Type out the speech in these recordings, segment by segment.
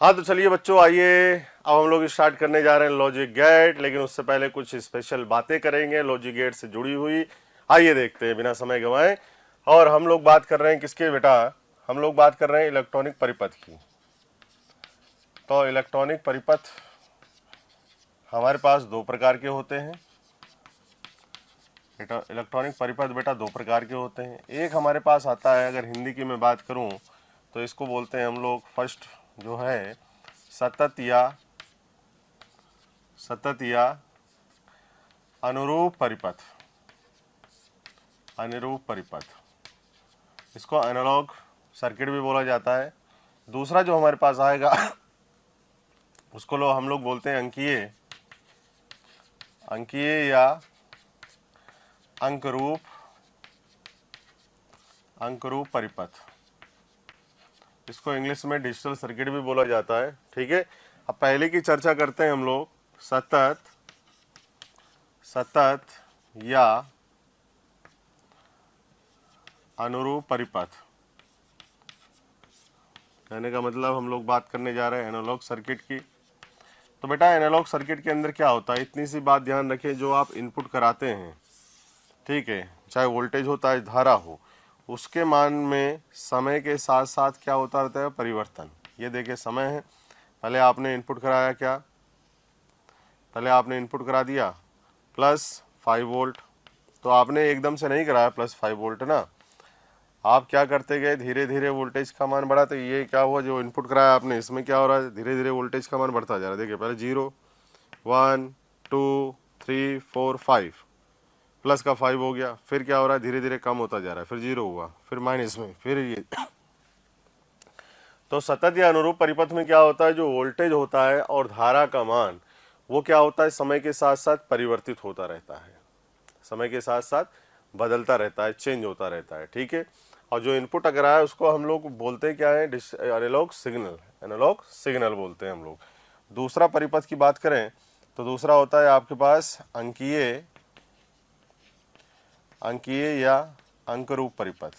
हाँ तो चलिए बच्चों, आइए अब हम लोग स्टार्ट करने जा रहे हैं लॉजिक गेट। लेकिन उससे पहले कुछ स्पेशल बातें करेंगे लॉजिक गेट से जुड़ी हुई। आइए देखते हैं बिना समय गंवाए। और हम लोग बात कर रहे हैं किसके बेटा? हम लोग बात कर रहे हैं इलेक्ट्रॉनिक परिपथ की। तो इलेक्ट्रॉनिक परिपथ हमारे पास दो प्रकार के होते हैं बेटा। इलेक्ट्रॉनिक परिपथ बेटा दो प्रकार के होते हैं। एक हमारे पास आता है, अगर हिंदी की मैं बात करूं तो इसको बोलते हैं हम लोग फर्स्ट जो है सतत या अनुरूप परिपथ। अनुरूप परिपथ, इसको एनालॉग सर्किट भी बोला जाता है। दूसरा जो हमारे पास आएगा उसको हम लोग बोलते हैं अंकीय या अंकरूप परिपथ। इसको इंग्लिश में डिजिटल सर्किट भी बोला जाता है। ठीक है, अब पहले की चर्चा करते हैं हम लोग सतत या अनुरूप परिपथ। कहने का मतलब हम लोग बात करने जा रहे हैं एनालॉग सर्किट की। तो बेटा एनालॉग सर्किट के अंदर क्या होता है, इतनी सी बात ध्यान रखें, जो आप इनपुट कराते हैं, ठीक है, चाहे वोल्टेज हो चाहे धारा हो, उसके मान में समय के साथ साथ क्या होता रहता है? परिवर्तन। ये देखिए समय है, पहले आपने इनपुट कराया क्या? पहले आपने इनपुट करा दिया +5 वोल्ट। तो आपने एकदम से नहीं कराया +5 वोल्ट ना, आप क्या करते गए, धीरे धीरे वोल्टेज का मान बढ़ा। तो ये क्या हुआ, जो इनपुट कराया आपने इसमें क्या हो रहा है, धीरे धीरे वोल्टेज का मान बढ़ता जा रहा है। देखिए पहले 0 1 2 3 4 5, प्लस का 5 हो गया, फिर क्या हो रहा है, धीरे धीरे कम होता जा रहा है, फिर 0 हुआ, फिर माइनस में, फिर ये। तो सतत या अनुरूप परिपथ में क्या होता है, जो वोल्टेज होता है और धारा का मान वो क्या होता है, समय के साथ साथ परिवर्तित होता रहता है, समय के साथ साथ बदलता रहता है, चेंज होता रहता है। ठीक है, और जो इनपुट अगर आया उसको हम लोग बोलते हैं क्या है, एनालॉग सिग्नल। एनालॉग सिग्नल बोलते हैं हम लोग। दूसरा परिपथ की बात करें तो दूसरा होता है आपके पास अंकीय या अंकरूप परिपथ।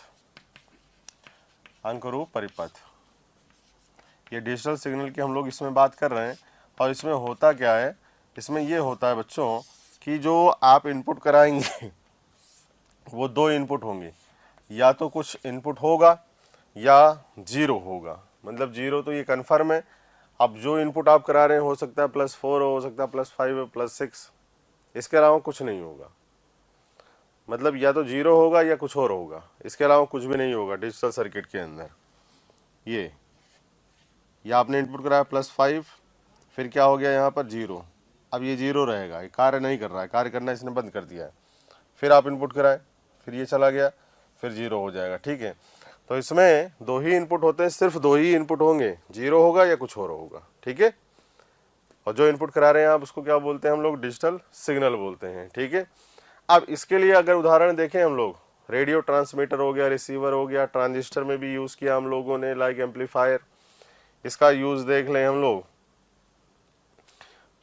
अंकरूप परिपथ, ये डिजिटल सिग्नल की हम लोग इसमें बात कर रहे हैं। और इसमें होता क्या है, इसमें ये होता है बच्चों कि जो आप इनपुट कराएंगे वो दो इनपुट होंगे, या तो कुछ इनपुट होगा या 0 होगा। मतलब 0 तो ये कन्फर्म है। अब जो इनपुट आप करा रहे हैं हो सकता है +4 हो सकता है +5 +6, इसके अलावा कुछ नहीं होगा। मतलब या तो 0 होगा या कुछ और होगा, इसके अलावा कुछ भी नहीं होगा डिजिटल सर्किट के अंदर। ये या आपने इनपुट कराया +5, फिर क्या हो गया यहाँ पर 0। अब ये 0 रहेगा, ये कार्य नहीं कर रहा है, कार्य करना इसने बंद कर दिया है। फिर आप इनपुट कराए, फिर ये चला गया, फिर 0 हो जाएगा। ठीक है, तो इसमें दो ही इनपुट होते हैं, सिर्फ दो ही इनपुट होंगे, 0 होगा या कुछ और होगा। ठीक है, और जो इनपुट करा रहे हैं आप उसको क्या बोलते हैं हम लोग, डिजिटल सिग्नल बोलते हैं। ठीक है, अब इसके लिए अगर उदाहरण देखें हम लोग, रेडियो ट्रांसमीटर हो गया, रिसीवर हो गया, ट्रांजिस्टर में भी यूज़ किया हम लोगों ने, लाइक एम्पलीफायर, इसका यूज़ देख लें हम लोग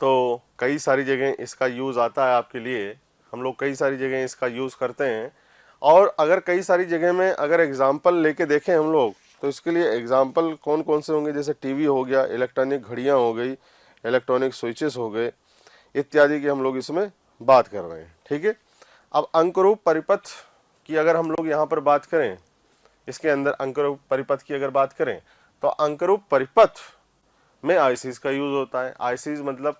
तो कई सारी जगह इसका यूज़ आता है आपके लिए। हम लोग कई सारी जगह इसका यूज़ करते हैं। और अगर कई सारी जगह में अगर एग्जाम्पल लेके देखें हम लोग तो इसके लिए एग्जाम्पल कौन कौन से होंगे, जैसे टीवी हो गया, इलेक्ट्रॉनिक घड़ियाँ हो गई, इलेक्ट्रॉनिक स्विचेस हो गए, इत्यादि की हम लोग इसमें बात कर रहे हैं। ठीक है, अब अंकरूप परिपथ की अगर हम लोग यहाँ पर बात करें, इसके अंदर अंकरूप परिपथ की अगर बात करें तो अंकरूप परिपथ में आईसीज का यूज़ होता है। आईसीज मतलब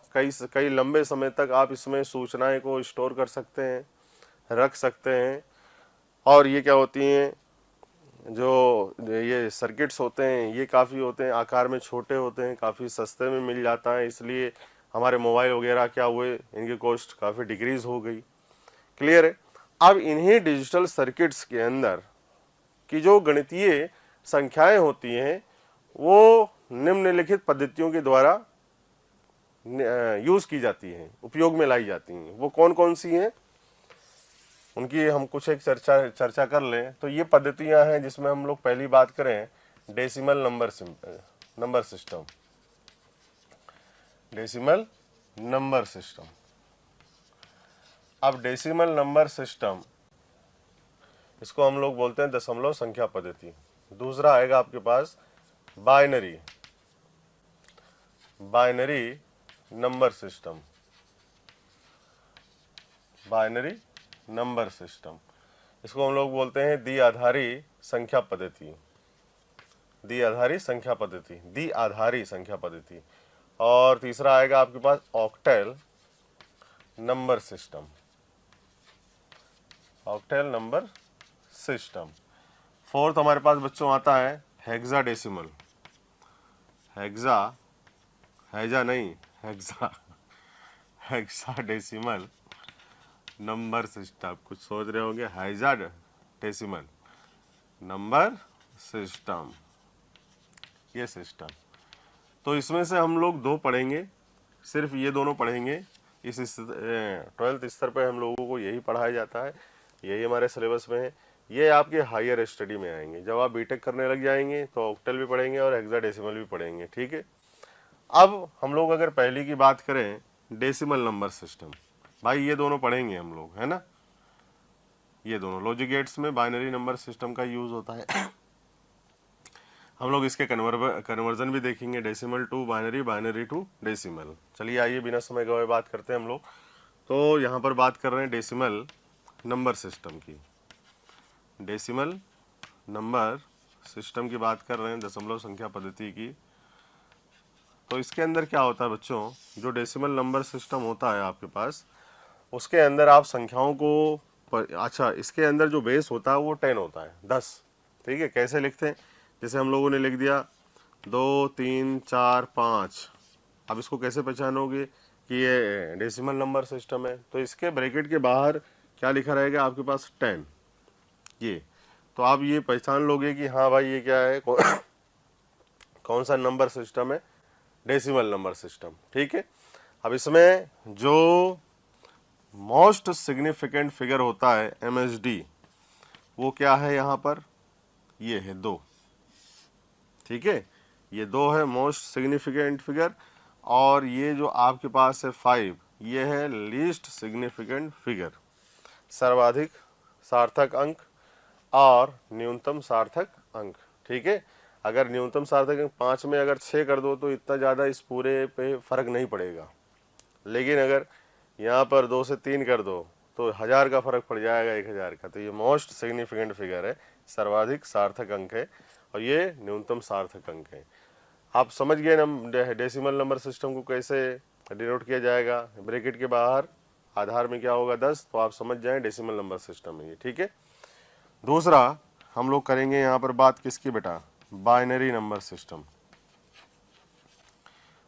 कई लंबे समय तक आप इसमें सूचनाएं को स्टोर कर सकते हैं, रख सकते हैं। और ये क्या होती हैं, जो ये सर्किट्स होते हैं ये काफ़ी होते हैं, आकार में छोटे होते हैं, काफ़ी सस्ते में मिल जाता है, इसलिए हमारे मोबाइल वगैरह क्या हुए, इनकी कॉस्ट काफ़ी डिक्रीज़ हो गई। क्लियर है। अब इन्हीं डिजिटल सर्किट्स के अंदर की जो गणितीय संख्याएं होती हैं वो निम्नलिखित पद्धतियों के द्वारा यूज़ की जाती हैं, उपयोग में लाई जाती हैं। वो कौन कौन सी हैं उनकी हम कुछ एक चर्चा कर लें। तो ये पद्धतियां हैं जिसमें हम लोग पहली बात करें decimal number system. Decimal number system. अब डेसिमल नंबर सिस्टम इसको हम लोग बोलते हैं दशमलव संख्या पद्धति। दूसरा आएगा आपके पास binary, binary number system, binary number system. इसको हम लोग बोलते हैं द्विआधारी संख्या पद्धति, द्विआधारी संख्या पद्धति, द्विआधारी संख्या पद्धति। और तीसरा आएगा आपके पास octal number system, octal number system. Fourth हमारे पास बच्चों आता है हेक्साडेसिमल, हेक्सा, हैजा नहीं, हेक्सा, हेक्साडेसिमल नंबर सिस्टम। कुछ सोच रहे होंगे, हेक्साडेसिमल नंबर सिस्टम, ये सिस्टम। तो इसमें से हम लोग दो पढ़ेंगे, सिर्फ ये दोनों पढ़ेंगे। इस 12th स्तर पे हम लोगों को यही पढ़ाया जाता है, यही हमारे सिलेबस में है। ये आपके हायर स्टडी में आएंगे। जब आप बीटेक करने लग जाएंगे तो ऑक्टल भी पढ़ेंगे और हेक्साडेसिमल भी पढ़ेंगे, ठीक है। अब हम लोग अगर पहली की बात करें, डेसिमल नंबर सिस्टम, भाई ये दोनों पढ़ेंगे हम लोग, है ना। ये दोनों लॉजिक गेट्स में बाइनरी नंबर सिस्टम का यूज होता है। हम लोग इसके कन्वर्जन भी देखेंगे, decimal to binary, binary to decimal. चलिए आइए बिना समय गवाए बात करते हैं हम लोग। तो यहाँ पर बात कर रहे हैं डेसिमल नंबर सिस्टम की, डेसिमल नंबर सिस्टम की बात कर रहे हैं, दशमलव संख्या पद्धति की। तो इसके अंदर क्या होता है बच्चों, जो डेसिमल नंबर सिस्टम होता है आपके पास, उसके अंदर आप संख्याओं को अच्छा, इसके अंदर जो बेस होता है वो 10 होता है, 10, ठीक है। कैसे लिखते हैं, जैसे हम लोगों ने लिख दिया 2 3 4 5। अब इसको कैसे पहचानोगे कि ये डेसिमल नंबर सिस्टम है, तो इसके ब्रैकेट के बाहर क्या लिखा रहेगा आपके पास, 10, ये। तो आप ये पहचान लोगे कि हाँ भाई ये क्या है, कौन सा नंबर सिस्टम है, डेसिमल नंबर सिस्टम, ठीक है। अब इसमें जो मोस्ट सिग्निफिकेंट फिगर होता है MSD, वो क्या है यहाँ पर, ये है 2, ठीक है। ये 2 है मोस्ट सिग्निफिकेंट फिगर, और ये जो आपके पास है 5, ये है लीस्ट सिग्निफिकेंट फिगर, सर्वाधिक सार्थक अंक और न्यूनतम सार्थक अंक, ठीक है। अगर न्यूनतम सार्थक अंक 5 में अगर 6 कर दो तो इतना ज़्यादा इस पूरे पे फर्क नहीं पड़ेगा, लेकिन अगर यहाँ पर 2 से 3 कर दो तो 1000 का फर्क पड़ जाएगा, 1000 का। तो ये मोस्ट सिग्निफिकेंट फिगर है, सर्वाधिक सार्थक अंक है, और ये न्यूनतम सार्थक अंक है। आप समझ गए डेसिमल नंबर सिस्टम को कैसे डिनोट किया जाएगा, ब्रैकेट के बाहर आधार में क्या होगा 10, तो आप समझ जाएं डेसिमल नंबर सिस्टम है ये, ठीक है। दूसरा हम लोग करेंगे यहाँ पर बात किसकी बेटा, बाइनरी नंबर सिस्टम,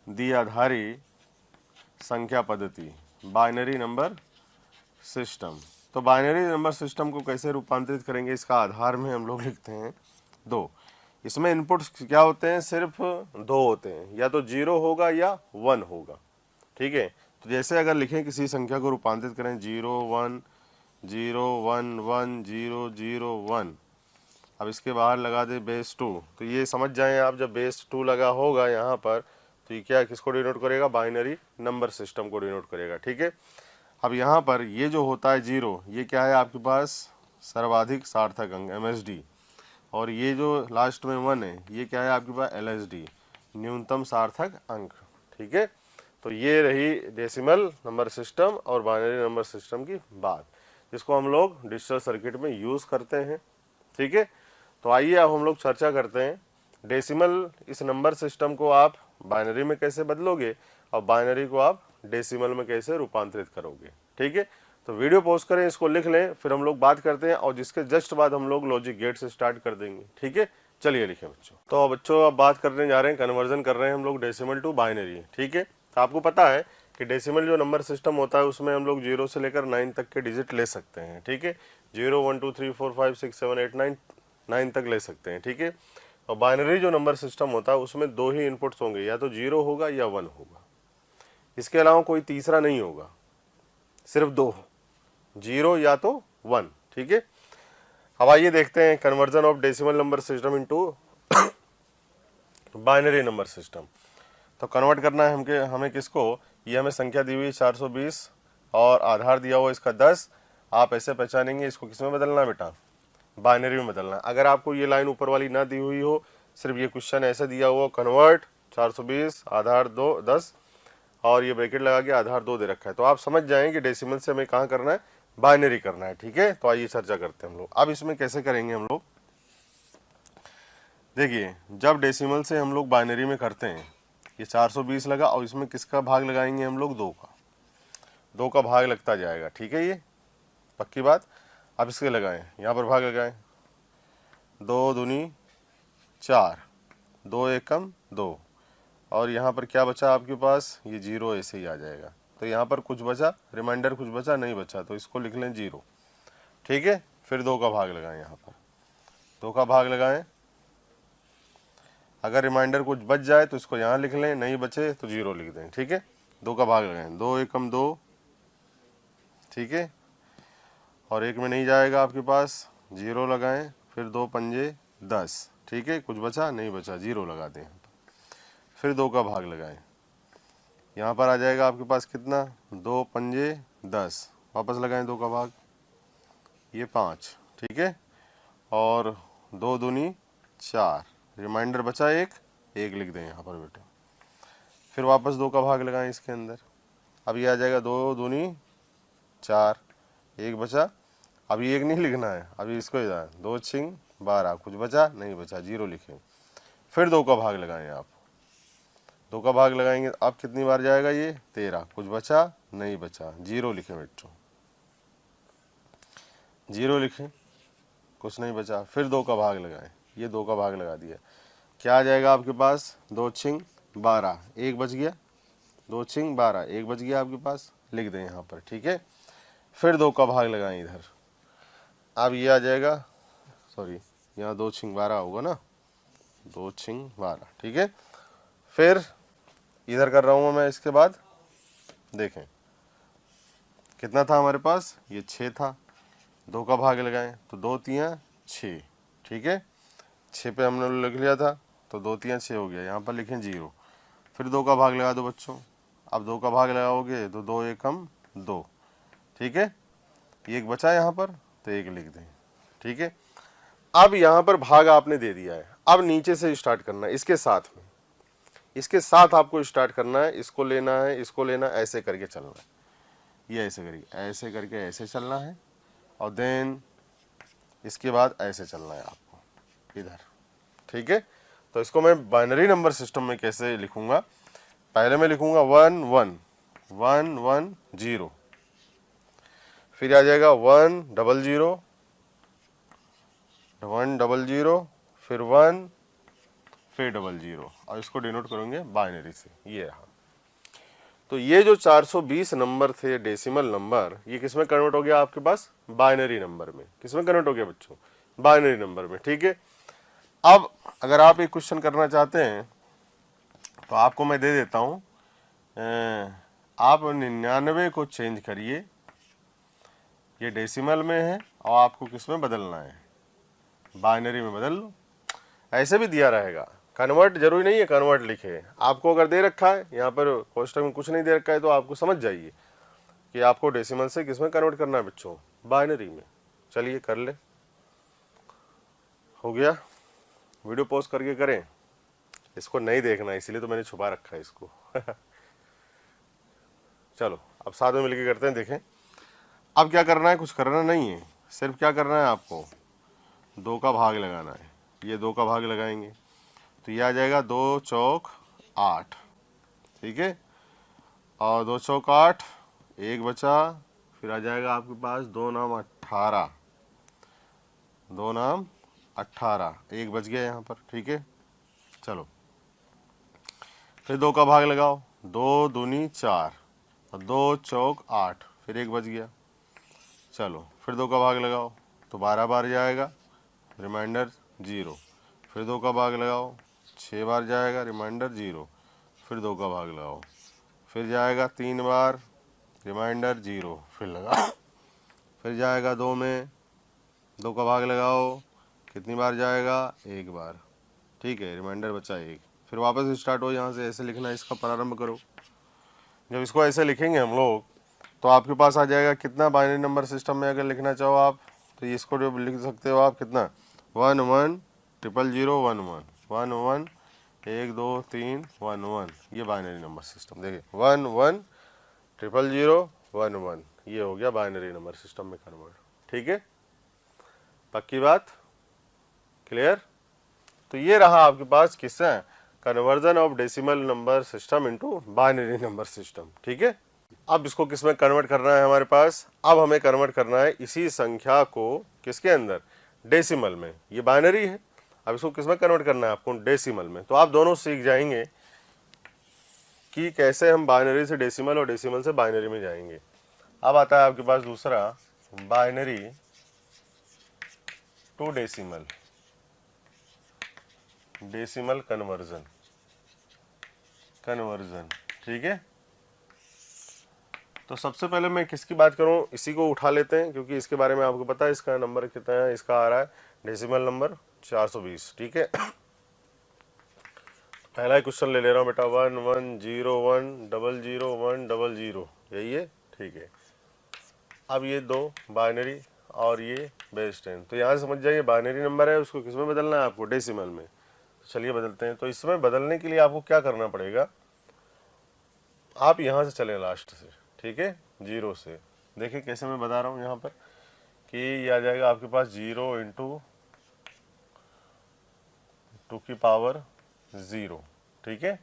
द्विआधारी संख्या पद्धति, बाइनरी नंबर सिस्टम। तो बाइनरी नंबर सिस्टम को कैसे रूपांतरित करेंगे, इसका आधार में हम लोग लिखते हैं 2। इसमें इनपुट्स क्या होते हैं, सिर्फ 2 होते हैं, या तो 0 होगा या 1 होगा, ठीक है। तो जैसे अगर लिखें किसी संख्या को रूपांतरित करें 0 1 0 1 1 0 0 1, अब इसके बाहर लगा दे बेस 2, तो ये समझ जाएं आप, जब बेस 2 लगा होगा यहाँ पर, तो ये क्या किसको डिनोट करेगा, बाइनरी नंबर सिस्टम को डिनोट करेगा, ठीक है। अब यहाँ पर ये जो होता है 0, ये क्या है आपके पास, सर्वाधिक सार्थक अंक MSD, और ये जो लास्ट में 1 है, ये क्या है आपके पास, LSD, न्यूनतम सार्थक अंक, ठीक है। तो ये रही डेसिमल नंबर सिस्टम और बाइनरी नंबर सिस्टम की बात, जिसको हम लोग डिजिटल सर्किट में यूज़ करते हैं, ठीक है। तो आइए अब हम लोग चर्चा करते हैं डेसिमल इस नंबर सिस्टम को आप बाइनरी में कैसे बदलोगे और बाइनरी को आप डेसिमल में कैसे रूपांतरित करोगे, ठीक है। तो वीडियो पॉज करें, इसको लिख लें, फिर हम लोग बात करते हैं, और जिसके जस्ट बाद हम लोग लॉजिक गेट से स्टार्ट कर देंगे, ठीक है। चलिए लिखें बच्चों। तो बच्चों अब बात करने जा रहे हैं, कन्वर्जन कर रहे हैं हम लोग डेसिमल टू बाइनरी, ठीक है। तो आपको पता है कि डेसिमल जो नंबर सिस्टम होता है उसमें हम लोग 0 से लेकर 9 तक के डिजिट ले सकते हैं, ठीक है। 0 1 2 3 4 5 6 7 8 9 तक ले सकते हैं, ठीक है। और बाइनरी जो नंबर सिस्टम होता है उसमें 2 ही इनपुट्स होंगे, या तो 0 होगा या 1 होगा, इसके अलावा कोई तीसरा नहीं होगा, सिर्फ 2, 0 या तो 1, ठीक है। अब आइए देखते हैं conversion of decimal number system into binary number system. तो कन्वर्ट करना है हमें किसको, ये हमें संख्या दी हुई 420 और आधार दिया हुआ इसका 10। आप ऐसे पहचानेंगे इसको किस में बदलना है बेटा, बाइनरी में बदलना है। अगर आपको ये लाइन ऊपर वाली ना दी हुई हो, सिर्फ ये क्वेश्चन ऐसे दिया हुआ कन्वर्ट 420 आधार 2 10 और ये ब्रैकेट लगा के आधार 2 दे रखा है, तो आप समझ जाएं कि डेसिमल से हमें कहाँ करना है, बाइनरी करना है। ठीक है, तो आइए चर्चा करते हैं हम लोग। अब इसमें कैसे करेंगे हम लोग, देखिए जब डेसिमल से हम लोग बाइनरी में करते हैं, ये 420 लगा और इसमें किसका भाग लगाएंगे हम लोग, 2 का भाग लगता जाएगा। ठीक है, ये पक्की बात। अब इसके लगाएं, यहाँ पर भाग लगाएं, 2 दूनी 4, 2 एकम 2 और यहाँ पर क्या बचा आपके पास, ये 0 ऐसे ही आ जाएगा। तो यहाँ पर कुछ बचा, रिमाइंडर कुछ बचा नहीं बचा, तो इसको लिख लें 0। ठीक है, फिर 2 का भाग लगाएं, यहाँ पर 2 का भाग लगाएं। अगर रिमाइंडर कुछ बच जाए तो इसको यहाँ लिख लें, नहीं बचे तो 0 लिख दें। ठीक है, 2 का भाग लगाएं, 2 एकम 2। ठीक है, और एक में नहीं जाएगा आपके पास, 0 लगाएं, फिर 2 पंजे 10। ठीक है, कुछ बचा नहीं बचा, 0 लगा दें। फिर 2 का भाग लगाएं, यहाँ पर आ जाएगा आपके पास कितना, 2 पंजे 10, वापस लगाएं 2 का भाग, ये 5। ठीक है, और 2 दूनी 4, रिमाइंडर बचा 1 लिख दें यहाँ पर बेटे। फिर वापस 2 का भाग लगाएं इसके अंदर, अब ये आ जाएगा 2 दूनी 4, 1 बचा। अभी 1 नहीं लिखना है, अभी इसको ही 2 छिंग 12, कुछ बचा नहीं बचा, 0 लिखें। फिर 2 का भाग लगाएं आप, 2 का भाग लगाएंगे, अब कितनी बार जाएगा ये, 13, कुछ बचा नहीं बचा, 0 लिखें बच्चों, 0 लिखें, कुछ नहीं बचा। फिर 2 का भाग लगाएं, ये 2 का भाग लगा दिया, क्या आ जाएगा आपके पास, 2 छिंग 12, 1 बच गया, 2 छिंग 12, 1 बच गया आपके पास, लिख दें यहाँ पर। ठीक है, फिर 2 का भाग लगाएं इधर, अब ये आ जाएगा, सॉरी यहाँ 2 छिंग 12 होगा ना, 2 छिंग 12। ठीक है, फिर इधर कर रहा हूँ मैं, इसके बाद देखें कितना था हमारे पास, ये 6 था, 2 का भाग लगाएं तो 2 तियाँ 6। ठीक है, 6 पे हमने लिख लिया था, तो 2 तियाँ 6 हो गया, यहाँ पर लिखें 0। फिर 2 का भाग लगा दो बच्चों, अब 2 का भाग लगाओगे तो 2 एकम 2। ठीक है, 1 बचा यहाँ पर तो 1 लिख दें। ठीक है, अब यहाँ पर भाग आपने दे दिया है, अब नीचे से स्टार्ट करना है, इसके साथ में, इसके साथ आपको स्टार्ट करना है, इसको लेना है, इसको लेना, ऐसे करके चलना है, ये ऐसे करिए, ऐसे करके ऐसे चलना है, और देन इसके बाद ऐसे चलना है आपको इधर। ठीक है, तो इसको मैं बाइनरी नंबर सिस्टम में कैसे लिखूंगा, पहले मैं लिखूंगा 1 1 1 1 0, फिर आ जाएगा 1 0 0 1 0 0, फिर 1, फिर 0 0, और इसको डिनोट करेंगे बाइनरी से, ये रहा। तो ये जो 420 नंबर थे डेसिमल नंबर, ये किस में कन्वर्ट हो गया आपके पास, बाइनरी नंबर में। किस में कन्वर्ट हो गया बच्चों, बाइनरी नंबर में। ठीक है, अब अगर आप एक क्वेश्चन करना चाहते हैं तो आपको मैं दे देता हूं, आप 99 को चेंज करिए, ये डेसिमल में है और आपको किस में बदलना है, बाइनरी में बदल लो, ऐसे भी दिया रहेगा। कन्वर्ट जरूरी नहीं है कन्वर्ट लिखे, आपको अगर दे रखा है यहाँ पर कोष्टक में कुछ नहीं दे रखा है तो आपको समझ जाइए कि आपको डेसिमल से किस में कन्वर्ट करना है बच्चों, बाइनरी में। चलिए कर ले, हो गया, वीडियो पॉज करके करें, इसको नहीं देखना इसलिए तो मैंने छुपा रखा है इसको चलो अब साथ में मिलकर करते हैं, देखें। अब क्या करना है, कुछ करना नहीं है, सिर्फ क्या करना है आपको, 2 का भाग लगाना है, ये 2 का भाग लगाएंगे तो ये आ जाएगा 2 चौक 8। ठीक है, और 2 चौक 8, 1 बचा, फिर आ जाएगा आपके पास 2 नाम 18, 2 नाम 18, 1 बच गया यहाँ पर। ठीक है, चलो फिर 2 का भाग लगाओ, 2 दूनी 4 और 2 चौक 8, फिर 1 बच गया। चलो फिर 2 का भाग लगाओ तो 12 बार जाएगा, रिमाइंडर 0, फिर 2 का भाग लगाओ 6 बार जाएगा, रिमाइंडर 0, फिर 2 का भाग लगाओ, फिर जाएगा 3 बार, रिमाइंडर 0, फिर लगाओ, फिर जाएगा 2 में, 2 का भाग लगाओ, कितनी बार जाएगा, 1 बार। ठीक है, रिमाइंडर बचा 1, फिर वापस स्टार्ट हो, यहाँ से ऐसे लिखना, इसका प्रारंभ करो। जब इसको ऐसे लिखेंगे हम लोग तो आपके पास आ जाएगा कितना, बाइनरी नंबर सिस्टम में अगर लिखना चाहो आप तो इसको जो लिख सकते हो आप कितना 1 1 0 0 1 1 1 1 1 2 3 1 1, ये बाइनरी नंबर सिस्टम। देखिए 1 1 0 0 1 1, ये हो गया बाइनरी नंबर सिस्टम में कन्वर्ट। ठीक है, पक्की बात, क्लियर। तो ये रहा आपके पास किससे conversion of decimal number system into binary number system. ठीक है, अब इसको किस में कन्वर्ट करना है हमारे पास, अब हमें कन्वर्ट करना है इसी संख्या को किसके अंदर, डेसिमल में। ये बाइनरी है, अब इसको किस में कन्वर्ट करना है आपको, डेसिमल में। तो आप दोनों सीख जाएंगे कि कैसे हम बाइनरी से डेसिमल और डेसिमल से बाइनरी में जाएंगे। अब आता है आपके पास दूसरा binary to decimal, decimal conversion, ठीक है। तो सबसे पहले मैं किसकी बात करूं, इसी को उठा लेते हैं क्योंकि इसके बारे में आपको पता है। इसका नंबर कितना है, इसका आ रहा है डेसिमल नंबर 420। ठीक है, पहला ही क्वेश्चन ले ले रहा हूं बेटा, 1 1 0 1 0 0 1 0 0, यही है। ठीक है, अब ये दो बाइनरी और ये बेस 10, तो यहाँ समझ जाइए बाइनरी नंबर है, उसको किस में बदलना है आपको, डेसिमल में। तो चलिए बदलते हैं। तो इसमें बदलने के लिए आपको क्या करना पड़ेगा, आप यहाँ से चलें लास्ट से, ठीक है, 0 से। देखिए कैसे मैं बता रहा हूँ यहाँ पर कि ये आ जाएगा आपके पास 0 इंटू 2 की पावर 0, ठीक है,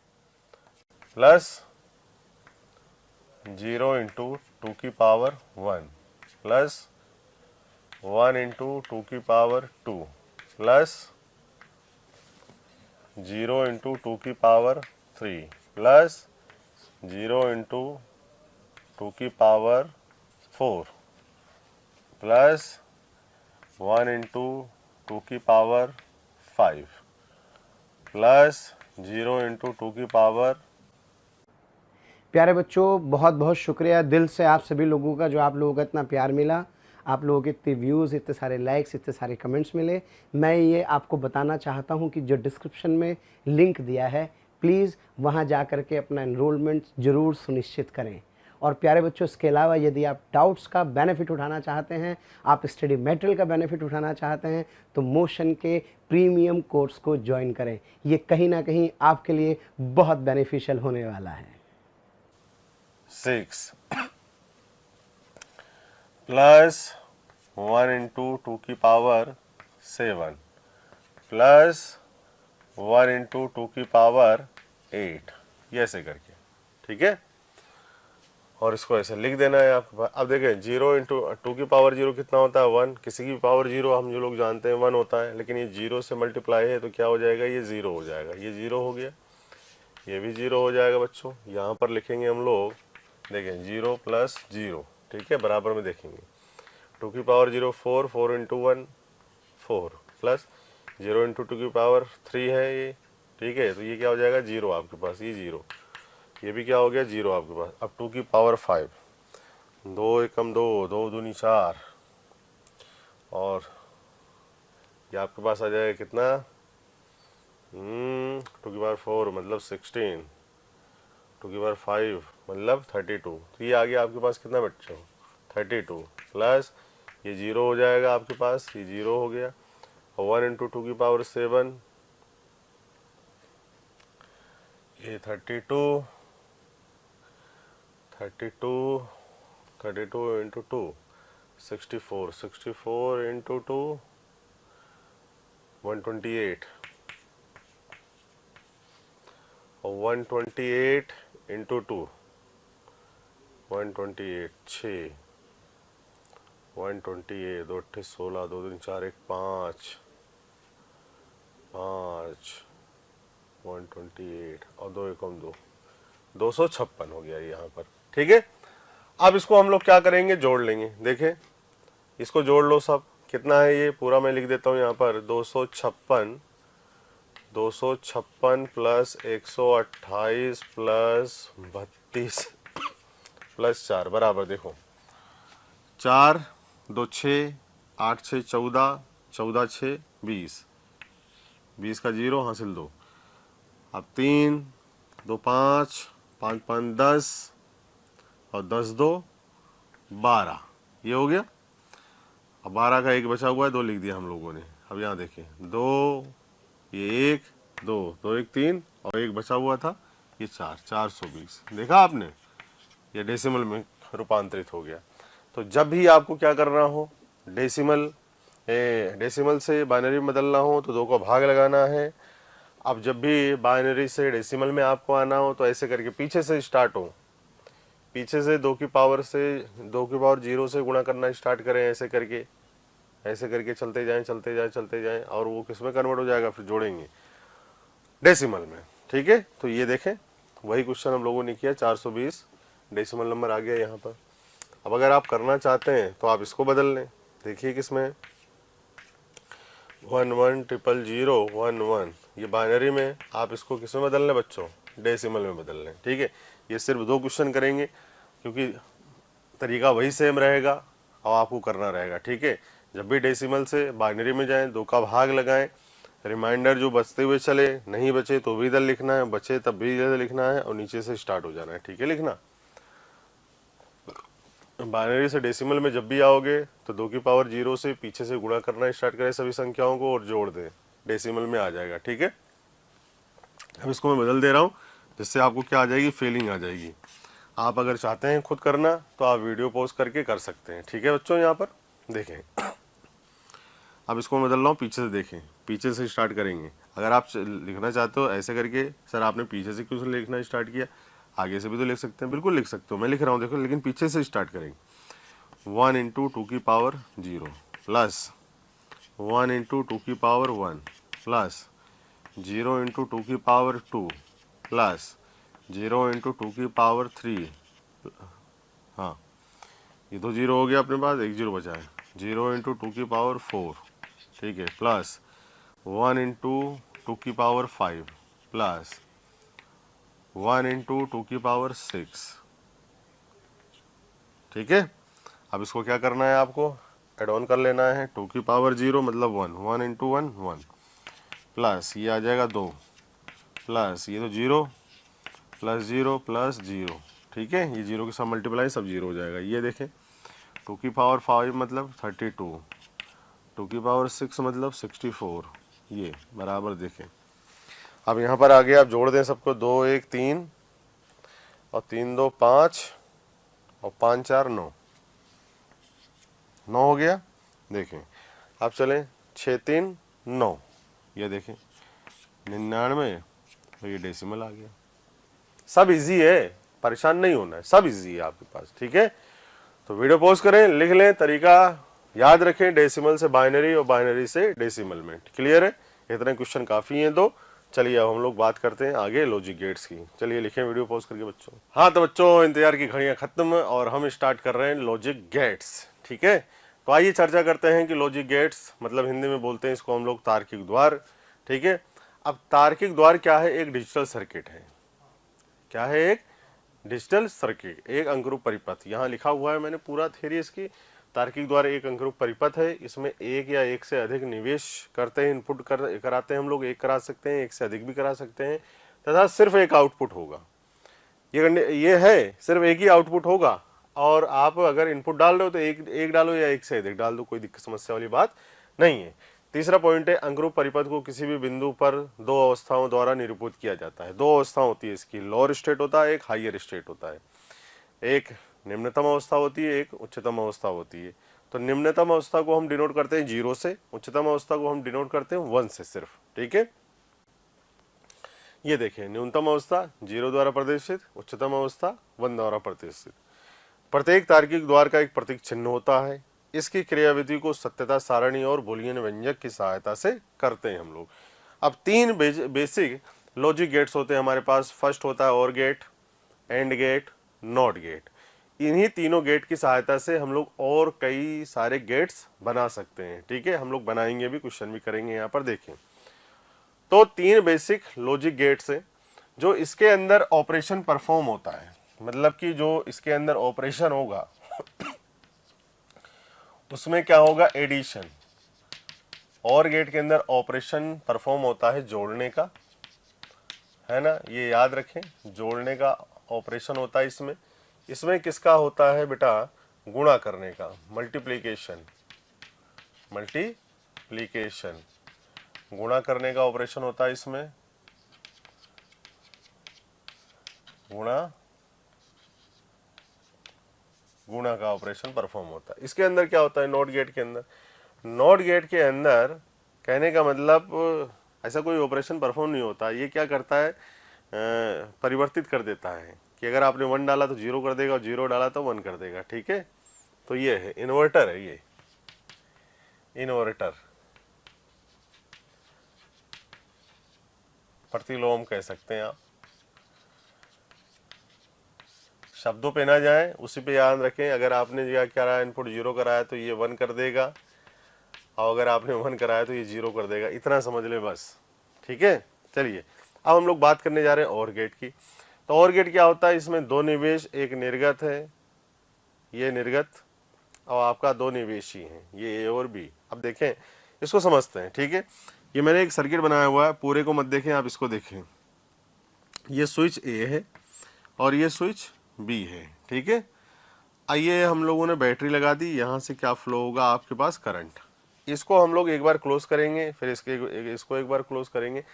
प्लस 0 इंटू 2 की पावर 1, प्लस 1 इंटू 2 की पावर 2, प्लस 0 इंटू 2 की पावर 3, प्लस 0 इंटू 2 की पावर 4, प्लस 1 इंटू 2 की पावर 5, प्लस 0 इंटू 2 की पावर। प्यारे बच्चों, बहुत बहुत शुक्रिया दिल से आप सभी लोगों का, जो आप लोगों का इतना प्यार मिला, आप लोगों के इतने व्यूज़, इतने सारे लाइक्स, इतने सारे कमेंट्स मिले। मैं ये आपको बताना चाहता हूँ कि जो डिस्क्रिप्शन में लिंक दिया है, प्लीज़ वहाँ जा कर के अपना एनरोलमेंट ज़रूर सुनिश्चित करें। और प्यारे बच्चों, इसके अलावा यदि आप डाउट्स का बेनिफिट उठाना चाहते हैं, आप स्टडी मटेरियल का बेनिफिट उठाना चाहते हैं, तो मोशन के प्रीमियम कोर्स को ज्वाइन करें। ये कहीं ना कहीं आपके लिए बहुत बेनिफिशियल होने वाला है। 6 प्लस 1 इंटू 2 की पावर 7, प्लस 1 इंटू 2 की पावर 8, ये ऐसे करके, ठीक है। और इसको ऐसे लिख देना है आपके पास। अब देखें 0 इंटू 2 की पावर 0 कितना होता है, 1। किसी की पावर 0 हम जो लोग जानते हैं 1 होता है, लेकिन ये 0 से मल्टीप्लाई है तो क्या हो जाएगा, ये 0 हो जाएगा। ये 0 हो गया, ये भी 0 हो जाएगा बच्चों। यहाँ पर लिखेंगे हम लोग, देखें 0 प्लस 0, ठीक है, बराबर में देखेंगे। 2 की पावर 0 4, 4 इंटू 1 4, प्लस 0 इंटू 2 की पावर 3 है ये, ठीक है। तो ये क्या हो जाएगा, 0 आपके पास, ये 0, ये भी क्या हो गया, 0 आपके पास। अब 2 की पावर 5, 2 एकम 2, 2 दूनी 4, और ये आपके पास आ जाएगा कितना, 2 की पावर 4 मतलब 16, 2 की पावर 5 मतलब 32। तो ये आ गया आपके पास कितना बच्चों, 32, प्लस ये 0 हो जाएगा आपके पास, ये 0 हो गया। और 1 इंटू 2 की पावर 7, ये 32 इंटू 2 64, 64 इंटू 2 128, और 128 इंटू 2 128 6, 128 2 8 16, 2 3 4 1 5 5 128 और 2 एकम 2, 256 हो गया यहाँ पर, ठीक है। अब इसको हम लोग क्या करेंगे, जोड़ लेंगे। देखें इसको जोड़ लो सब, कितना है ये पूरा मैं लिख देता हूँ यहाँ पर, 256 प्लस 128 प्लस 32 प्लस 4 बराबर, देखो 4 2 6 8 6 14, 14 6 20, 20 का 0 हासिल 2, अब 3 2 5 5 5 10 और 10 2 12, ये हो गया। अब 12 का 1 बचा हुआ है, 2 लिख दिया हम लोगों ने। अब यहाँ देखिए 2, ये 1, 2, 2 1 3 और 1 बचा हुआ था, ये 4, 420। देखा आपने, ये डेसिमल में रूपांतरित हो गया। तो जब भी आपको क्या करना हो, डेसिमल से बाइनरी में बदलना हो तो 2 का भाग लगाना है। अब जब भी बाइनरी से डेसिमल में आपको आना हो तो ऐसे करके पीछे से स्टार्ट हो, पीछे से 2 की पावर 0 से गुणा करना स्टार्ट करें, ऐसे करके चलते जाएं और वो किस में कन्वर्ट हो जाएगा, फिर जोड़ेंगे डेसिमल में। ठीक है, तो ये देखें वही क्वेश्चन हम लोगों ने किया, 420 डेसिमल नंबर आ गया यहाँ पर। अब अगर आप करना चाहते हैं तो आप इसको बदल लें। देखिए किसमें 1 1 0 0 1 1, ये बाइनरी में, आप इसको किस में बदल लें बच्चों, डेसिमल में बदल लें। ठीक है, ये सिर्फ 2 क्वेश्चन करेंगे क्योंकि तरीका वही सेम रहेगा और आपको करना रहेगा। ठीक है, जब भी डेसिमल से बाइनरी में जाएं 2 का भाग लगाएं, रिमाइंडर जो बचते हुए चले, नहीं बचे तो भी इधर लिखना है, बचे तब भी इधर लिखना है और नीचे से स्टार्ट हो जाना है। ठीक है, लिखना बाइनरी से डेसिमल में जब भी आओगे तो 2 की पावर 0 से पीछे से गुणा करना स्टार्ट करें सभी संख्याओं को और जोड़ दें, डेसिमल में आ जाएगा। ठीक है, अब इसको मैं बदल दे रहा हूँ जिससे आपको क्या आ जाएगी, फेलिंग आ जाएगी। आप अगर चाहते हैं खुद करना तो आप वीडियो पॉज करके कर सकते हैं। ठीक है बच्चों, यहाँ पर देखें, अब इसको मैं बदल रहा हूँ पीछे से, देखें पीछे से स्टार्ट करेंगे। अगर आप लिखना चाहते हो ऐसे करके, सर आपने पीछे से क्यों लिखना स्टार्ट किया, आगे से भी तो लिख सकते हैं, बिल्कुल लिख सकते हो, मैं लिख रहा हूँ देखो, लेकिन पीछे से स्टार्ट करेंगे। 1 इंटू 2 की पावर 0 प्लस 1 इंटू 2 की पावर 1 प्लस 0 इंटू 2 की पावर 2 प्लस 0 इंटू 2 की पावर 3, हाँ ये तो 0 हो गया अपने पास, 1 0 बचा है, 0 इंटू 2 की पावर 4, ठीक है, प्लस 1 इंटू 2 की पावर 5 प्लस 1 इंटू 2 की पावर 6। ठीक है, अब इसको क्या करना है, आपको एड ऑन कर लेना है। 2 की पावर 0 मतलब 1, 1 इंटू 1 1 प्लस ये आ जाएगा 2 प्लस ये तो 0 प्लस 0 प्लस 0। ठीक है, ये 0 के साथ मल्टीप्लाई सब 0 हो जाएगा। ये देखें 2 की पावर 5 मतलब 32, 2 की पावर 6 मतलब 64, ये बराबर देखें। अब यहाँ पर आगे आप जोड़ दें सबको, 2 1 3 और 3 2 5 और 5 4 9, 9 हो गया। देखें अब चलें 6 3 9, ये देखें 99, तो ये डेसिमल आ गया। सब इजी है, परेशान नहीं होना है, सब इजी है आपके पास। ठीक है, तो वीडियो पॉज करें, लिख लें, तरीका याद रखें, डेसिमल से बाइनरी और बाइनरी से डेसिमल में। क्लियर है, इतने क्वेश्चन काफ़ी हैं। तो चलिए अब हम लोग बात करते हैं आगे लॉजिक गेट्स की। चलिए लिखें वीडियो पॉज करके बच्चों। हाँ तो बच्चों, इंतजार की घड़ियां खत्म और हम स्टार्ट कर रहे हैं लॉजिक गेट्स। ठीक है, तो आइए चर्चा करते हैं कि लॉजिक गेट्स मतलब हिंदी में बोलते हैं इसको हम लोग तार्किक द्वार। ठीक है, अब तार्किक द्वार क्या है, एक डिजिटल सर्किट है। क्या है, एक डिजिटल सर्किट, एक अंकरूप परिपथ। यहाँ लिखा हुआ है मैंने पूरा थ्योरी इसकी। तार्किक द्वार एक अंकरूप परिपथ है, इसमें एक या एक से अधिक निवेश करते हैं, इनपुट कराते हैं हम लोग, एक करा सकते हैं, एक से अधिक भी करा सकते हैं, तथा सिर्फ एक आउटपुट होगा। ये है, सिर्फ एक ही आउटपुट होगा और आप अगर इनपुट डाल रहे हो तो एक डालो या एक से अधिक डाल दो, कोई दिक्कत समस्या वाली बात नहीं है। तीसरा पॉइंट है, अंकरूप परिपथ को किसी भी बिंदु पर 2 अवस्थाओं द्वारा निरूपित किया जाता है। 2 अवस्था होती है इसकी, लोअर स्टेट होता है, एक हाइयर स्टेट होता है। एक निम्नतम अवस्था होती है, एक उच्चतम अवस्था होती है। तो निम्नतम अवस्था को हम डिनोट करते हैं 0 से, उच्चतम अवस्था को हम डिनोट करते हैं 1 से सिर्फ। ठीक है, ये देखिए न्यूनतम अवस्था 0 द्वारा प्रदर्शित, उच्चतम अवस्था 1 द्वारा प्रदर्शित। प्रत्येक तार्किक द्वार का एक प्रतीक चिन्ह होता है। इसकी क्रियाविधि को सत्यता सारणी और बूलियन व्यंजक की सहायता से करते हैं हम लोग। अब 3 बेसिक लॉजिक गेट्स होते हैं हमारे पास। फर्स्ट होता है or gate, and gate, not gate. इन्हीं तीनों गेट की सहायता से हम लोग और कई सारे गेट्स बना सकते हैं। ठीक है, हम लोग बनाएंगे भी, क्वेश्चन भी करेंगे। यहाँ पर देखें तो 3 बेसिक लॉजिक गेट्स हैं जो इसके अंदर ऑपरेशन परफॉर्म होता है, मतलब कि जो इसके अंदर ऑपरेशन होगा उसमें क्या होगा, एडिशन। और गेट के अंदर ऑपरेशन परफॉर्म होता है जोड़ने का, है ना, ये याद रखें, जोड़ने का ऑपरेशन होता है इसमें। इसमें किसका होता है बेटा, गुणा करने का, मल्टीप्लिकेशन। मल्टीप्लीकेशन, गुणा करने का ऑपरेशन होता है इसमें, गुणा का ऑपरेशन परफॉर्म होता है। इसके अंदर क्या होता है नॉट गेट के अंदर, नॉट गेट के अंदर कहने का मतलब ऐसा कोई ऑपरेशन परफॉर्म नहीं होता। ये क्या करता है, परिवर्तित कर देता है कि अगर आपने 1 डाला तो 0 कर देगा और 0 डाला तो 1 कर देगा। ठीक है, तो ये है इन्वर्टर है, ये इन्वर्टर, प्रतिलोम कह सकते हैं आप। शब्दों पे ना जाएं, उसी पे याद रखें। अगर आपने क्या रहा इनपुट 0 कराया तो ये 1 कर देगा, और अगर आपने 1 कराया तो ये 0 कर देगा। इतना समझ लें बस। ठीक है, चलिए अब हम लोग बात करने जा रहे हैं और गेट की। तो और गेट क्या होता है, इसमें 2 निवेश, एक निर्गत है, ये निर्गत, और आपका 2 निवेशी हैं, ये ए और बी। अब देखें, इसको समझते हैं। ठीक है, ये मैंने एक सर्किट बनाया हुआ है, पूरे को मत देखें, आप इसको देखें। ये स्विच ए है और ये स्विच बी है। ठीक है, आइए हम लोगों ने बैटरी लगा दी, यहाँ से क्या फ्लो होगा आपके पास, करंट। इसको हम लोग एक बार क्लोज करेंगे, फिर इसको एक बार क्लोज करेंगे।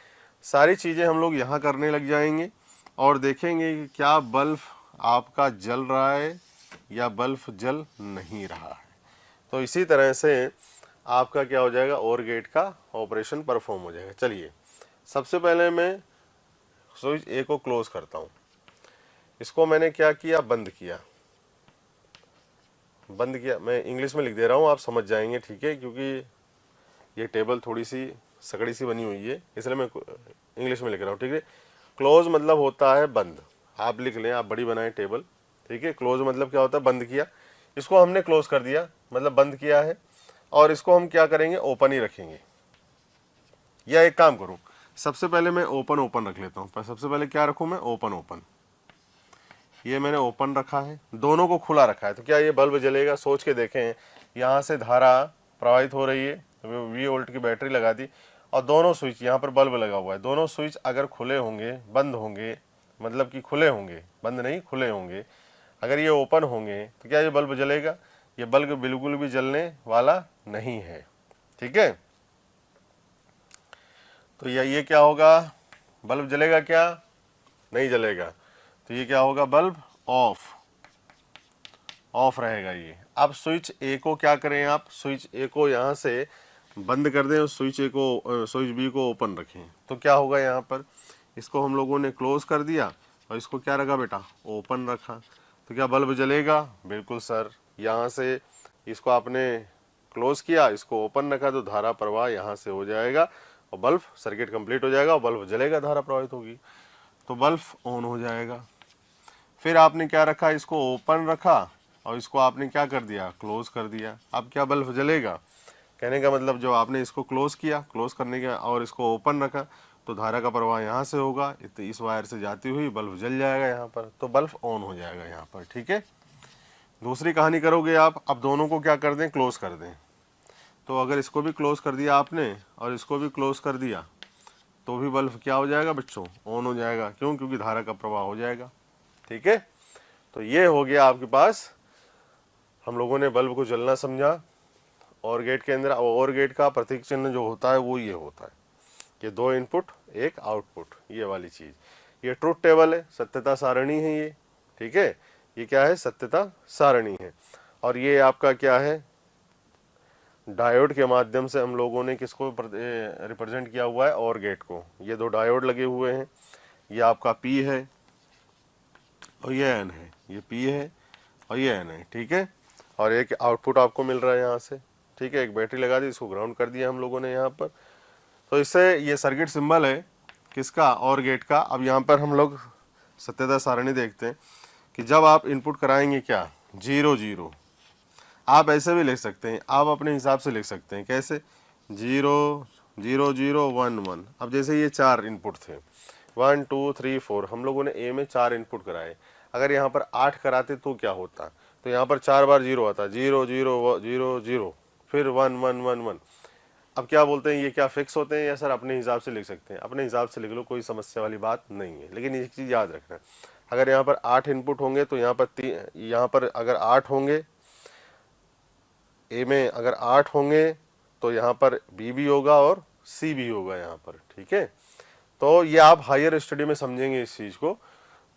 सारी चीज़ें हम लोग यहाँ करने लग जाएंगे और देखेंगे कि क्या बल्ब आपका जल रहा है या बल्ब जल नहीं रहा है। तो इसी तरह से आपका क्या हो जाएगा, और गेट का ऑपरेशन परफॉर्म हो जाएगा। चलिए सबसे पहले मैं स्विच ए को क्लोज करता हूँ। इसको मैंने क्या किया, बंद किया, बंद किया। मैं इंग्लिश में लिख दे रहा हूँ, आप समझ जाएंगे। ठीक है, क्योंकि ये टेबल थोड़ी सी सकड़ी सी बनी हुई है, इसलिए मैं इंग्लिश में लिख रहा हूँ। ठीक है, क्लोज मतलब होता है बंद, आप लिख लें, आप बड़ी बनाएं टेबल। ठीक है, क्लोज मतलब क्या होता है, बंद किया। इसको हमने क्लोज कर दिया, मतलब बंद किया है, और इसको हम क्या करेंगे, ओपन ही रखेंगे। या एक काम करूँ, सबसे पहले मैं ओपन रख लेता हूँ। सबसे पहले क्या रखूँ मैं, ओपन। ये मैंने ओपन रखा है, दोनों को खुला रखा है, तो क्या ये बल्ब जलेगा? सोच के देखें, यहाँ से धारा प्रवाहित हो रही है, V वोल्ट की बैटरी लगा दी, और दोनों स्विच, यहाँ पर बल्ब लगा हुआ है, दोनों स्विच अगर खुले होंगे, बंद होंगे, मतलब कि खुले होंगे, बंद नहीं खुले होंगे, अगर ये ओपन होंगे तो क्या ये बल्ब जलेगा? ये बल्ब बिल्कुल भी जलने वाला नहीं है। ठीक है, तो ये क्या होगा, बल्ब जलेगा क्या? नहीं जलेगा। तो ये क्या होगा, बल्ब ऑफ रहेगा ये। अब स्विच ए को क्या करें आप, स्विच ए को यहाँ से बंद कर दें और स्विच ए को, स्विच बी को ओपन रखें। तो क्या होगा, यहाँ पर इसको हम लोगों ने क्लोज कर दिया और इसको क्या रखा बेटा, ओपन रखा। तो क्या बल्ब जलेगा? बिल्कुल सर। यहाँ से इसको आपने क्लोज किया, इसको ओपन रखा, तो धारा प्रवाह यहाँ से हो जाएगा और बल्ब, सर्किट कंप्लीट हो जाएगा और बल्ब जलेगा, धारा प्रवाहित होगी, तो बल्ब ऑन हो जाएगा। फिर आपने क्या रखा, इसको ओपन रखा और इसको आपने क्या कर दिया, क्लोज कर दिया। अब क्या बल्ब जलेगा? कहने का मतलब जो आपने इसको क्लोज किया, क्लोज करने के और इसको ओपन रखा, तो धारा का प्रवाह यहाँ से होगा, इस वायर से जाती हुई बल्ब जल जाएगा यहाँ पर, तो बल्ब ऑन हो जाएगा यहाँ पर। ठीक है, दूसरी कहानी करोगे आप, अब दोनों को क्या कर दें, क्लोज कर दें। तो अगर इसको भी क्लोज कर दिया आपने और इसको भी क्लोज कर दिया, तो भी बल्ब क्या हो जाएगा बच्चों, ऑन हो जाएगा। क्यों? क्योंकि धारा का प्रवाह हो जाएगा। ठीक है, तो ये हो गया आपके पास, हम लोगों ने बल्ब को जलना समझा। और गेट के अंदर, और गेट का प्रतीक चिन्ह जो होता है वो ये होता है, ये 2 इनपुट 1 आउटपुट, ये वाली चीज़। ये ट्रुथ टेबल है, सत्यता सारणी है ये। ठीक है, ये क्या है, सत्यता सारणी है। और ये आपका क्या है, डायोड के माध्यम से हम लोगों ने किसको रिप्रेजेंट किया हुआ है, और गेट को। ये 2 डायोड लगे हुए हैं, ये आपका P है और ये N है, ये P है और ये N है। ठीक है, और एक आउटपुट आपको मिल रहा है यहाँ से। ठीक है, एक बैटरी लगा दी, इसको ग्राउंड कर दिया हम लोगों ने यहाँ पर। तो इससे ये सर्किट सिंबल है किसका, और गेट का। अब यहाँ पर हम लोग सत्यता सारणी देखते हैं कि जब आप इनपुट कराएंगे क्या, 0 0, आप ऐसे भी लिख सकते हैं, आप अपने हिसाब से लिख सकते हैं। कैसे, 0 0 0 1 1। अब जैसे ये 4 इनपुट थे, 1 2 3 4, हम लोगों ने ए में 4 इनपुट कराए। अगर यहाँ पर 8 कराते तो क्या होता, तो यहाँ पर 4 बार 0 आता, 0 0 0 0, फिर 1 1 1 1। अब क्या बोलते हैं, ये क्या फिक्स होते हैं या सर अपने हिसाब से लिख सकते हैं? अपने हिसाब से लिख लो, कोई समस्या वाली बात नहीं है। लेकिन एक चीज़ याद रखना, अगर यहाँ पर 8 इनपुट होंगे तो यहाँ पर अगर 8 होंगे, ए में अगर 8 होंगे तो यहाँ पर बी भी होगा और सी भी होगा यहाँ पर, ठीक है। तो ये आप हायर स्टडी में समझेंगे इस चीज़ को।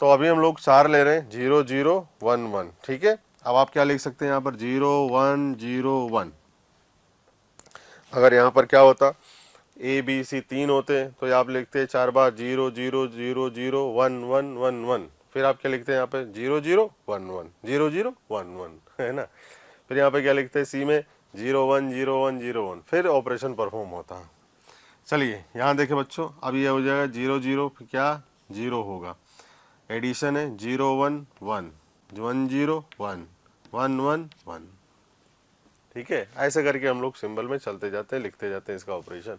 तो अभी हम लोग 4 ले रहे हैं, 0 0 1 1, ठीक है। अब आप क्या लिख सकते हैं यहाँ पर 0 1 0 1। अगर यहाँ पर क्या होता, ए बी सी 3 होते तो ये आप लिखते हैं 4 बार 0 0 0 0 1 1 1 1। फिर आप क्या लिखते हैं यहाँ पे 0 0 1 1 0 0 1 1, है ना। फिर यहाँ पे क्या लिखते हैं सी में 0 1 0 1 0 1, फिर ऑपरेशन परफॉर्म होता है। चलिए यहाँ देखें बच्चों, अब ये हो जाएगा 0 0 फिर क्या 0 होगा, एडिशन है 0 1 1 1 0 1 1 1 1, ठीक है। ऐसे करके हम लोग सिंबल में चलते जाते हैं, लिखते जाते हैं इसका ऑपरेशन,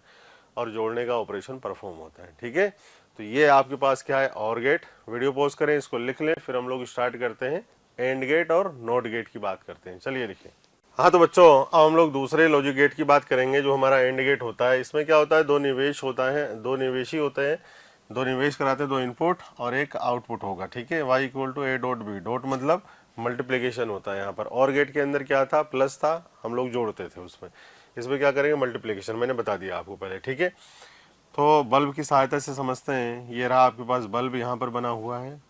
और जोड़ने का ऑपरेशन परफॉर्म होता है, ठीक है। तो ये आपके पास क्या है, और गेट। वीडियो पॉज करें, इसको लिख लें, फिर हम लोग स्टार्ट करते हैं एंड गेट और नॉट गेट की बात करते हैं। चलिए लिखिए। हाँ तो बच्चों, अब हम लोग दूसरे लॉजिक गेट की बात करेंगे जो हमारा एंड गेट होता है। इसमें क्या होता है, दो निवेश होता है, दो निवेशी होते हैं, दो निवेश कराते हैं, दो इनपुट और एक आउटपुट होगा, ठीक है। y equal to A dot B, dot मतलब मल्टीप्लिकेशन होता है यहाँ पर। और गेट के अंदर क्या था, प्लस था, हम लोग जोड़ते थे उसमें। इसमें क्या करेंगे, मल्टीप्लिकेशन, मैंने बता दिया आपको पहले, ठीक है। तो बल्ब की सहायता से समझते हैं। ये रहा आपके पास बल्ब यहाँ पर बना हुआ है,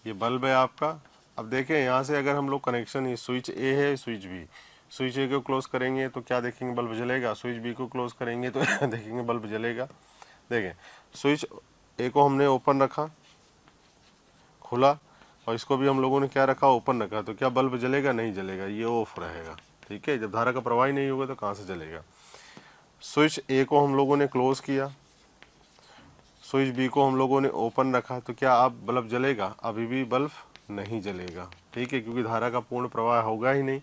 ये बल्ब है आपका। अब देखें यहाँ से अगर हम लोग कनेक्शन, ये स्विच ए है, स्विच बी, स्विच ए को क्लोज करेंगे तो क्या देखेंगे, बल्ब जलेगा। स्विच बी को क्लोज करेंगे तो देखेंगे बल्ब जलेगा। देखें, स्विच ए को हमने ओपन रखा, खुला, और इसको भी हम लोगों ने क्या रखा, ओपन रखा, तो क्या बल्ब जलेगा, नहीं जलेगा, ये ऑफ रहेगा, ठीक है। जब धारा का प्रवाह ही नहीं होगा तो कहाँ से जलेगा। स्विच ए को हम लोगों ने क्लोज किया, स्विच बी को हम लोगों ने ओपन रखा, तो क्या अब बल्ब जलेगा, अभी भी बल्ब नहीं जलेगा, ठीक है, क्योंकि धारा का पूर्ण प्रवाह होगा ही नहीं।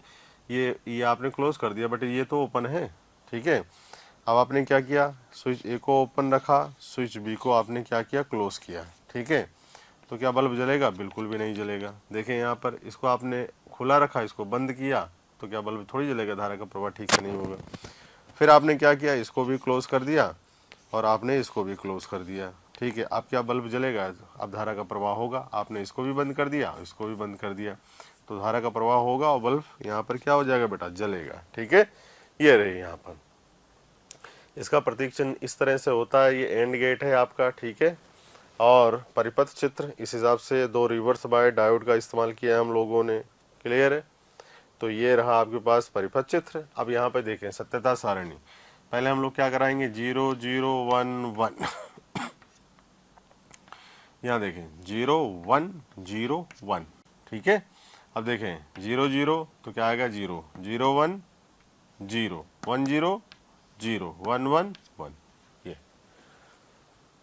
ये आपने क्लोज कर दिया, बट ये तो ओपन है, ठीक है। अब आपने क्या किया, स्विच ए को ओपन रखा, स्विच बी को आपने क्या किया, क्लोज किया, ठीक है। तो क्या बल्ब जलेगा, बिल्कुल भी नहीं जलेगा। देखें यहाँ पर, इसको आपने खुला रखा, इसको बंद किया, तो क्या बल्ब थोड़ी जलेगा, धारा का प्रवाह ठीक से नहीं होगा। फिर आपने क्या किया, इसको भी क्लोज कर दिया और आपने इसको भी क्लोज कर दिया, ठीक है। अब क्या बल्ब जलेगा, अब धारा का प्रवाह होगा। आपने इसको भी बंद कर दिया, इसको भी बंद कर दिया, तो धारा का प्रवाह होगा और बल्ब यहाँ पर क्या हो जाएगा बेटा, जलेगा, ठीक है। ये रही यहाँ पर, इसका प्रतीक चिन्ह इस तरह से होता है। ये एंड गेट है आपका, ठीक है। और परिपथ चित्र इस हिसाब से, दो रिवर्स बाय डायोड का इस्तेमाल किया है हम लोगों ने, क्लियर है। तो ये रहा आपके पास परिपथ चित्र। अब यहाँ पे देखें सत्यता सारणी, पहले हम लोग क्या कराएंगे, 0 0 1 1 यहाँ देखें 0 1 0 1, ठीक है। अब देखें 0 0 तो क्या आएगा, 0 0 1 0 1 0 0 1 1 1, ये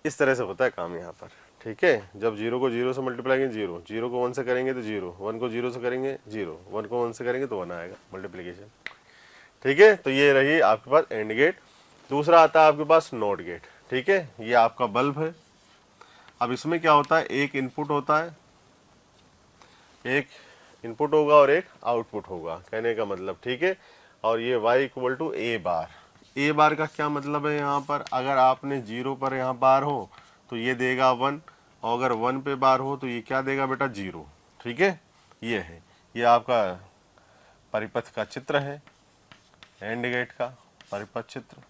इस तरह से होता है काम यहाँ पर, ठीक है। जब 0 को 0 से मल्टीप्लाई करेंगे 0, 0 को 1 से करेंगे तो 0, 1 को 0 से करेंगे 0, 1 को 1 से करेंगे तो 1 आएगा, मल्टीप्लिकेशन, ठीक है। तो ये रही आपके पास एंड गेट। दूसरा आता है आपके पास नॉट गेट, ठीक है। ये आपका बल्ब है। अब इसमें क्या होता है, एक इनपुट होता है, एक इनपुट होगा और एक आउटपुट होगा, कहने का मतलब, ठीक है। और ये y इक्वल टू ए बार। ए बार का क्या मतलब है, यहाँ पर अगर आपने 0 पर यहाँ बार हो तो ये देगा 1, और अगर 1 पे बार हो तो ये क्या देगा बेटा, 0, ठीक है। ये है, ये आपका परिपथ का चित्र है, एंड गेट का परिपथ चित्र।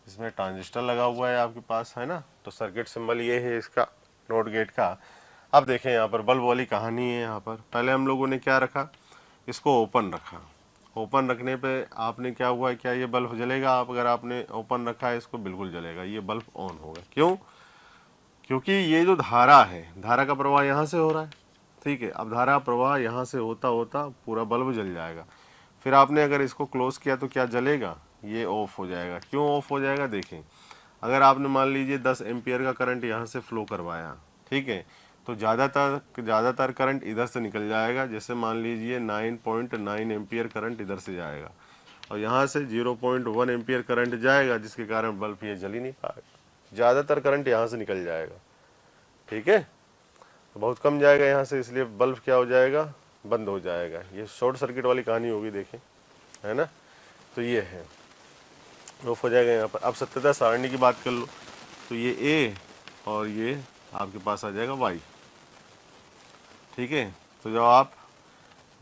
इसमें ट्रांजिस्टर लगा हुआ है आपके पास, है ना। तो सर्किट सिंबल ये है इसका, नॉट गेट का। अब देखें यहाँ पर बल्ब वाली कहानी है। यहाँ पर पहले हम लोगों ने क्या रखा, इसको ओपन रखा। ओपन रखने पे आपने क्या हुआ, क्या ये बल्ब जलेगा, आप अगर आपने ओपन रखा है इसको, बिल्कुल जलेगा, ये बल्ब ऑन होगा। क्यों, क्योंकि ये जो धारा है, धारा का प्रवाह यहाँ से हो रहा है, ठीक है। अब धारा प्रवाह यहाँ से होता होता पूरा बल्ब जल जाएगा। फिर आपने अगर इसको क्लोज किया तो क्या जलेगा, ये ऑफ हो जाएगा। क्यों ऑफ हो जाएगा, देखें, अगर आपने मान लीजिए 10 एम्पियर का करंट यहाँ से फ्लो करवाया, ठीक है, तो ज़्यादातर करंट इधर से निकल जाएगा। जैसे मान लीजिए 9.9 एम्पियर करंट इधर से जाएगा और यहाँ से 0.1 एम्पियर करंट जाएगा, जिसके कारण बल्ब ये जल ही नहीं पाएगा। ज़्यादातर करंट यहाँ से निकल जाएगा, ठीक है। तो बहुत कम जाएगा यहाँ से, इसलिए बल्ब क्या हो जाएगा, बंद हो जाएगा। ये शॉर्ट सर्किट वाली कहानी होगी, देखें, है ना। तो ये है, ऑफ हो जाएगा यहाँ पर। अब सत्यता सारणी की बात कर लो, तो ये ए और ये आपके पास आ जाएगा y, ठीक है। तो जब आप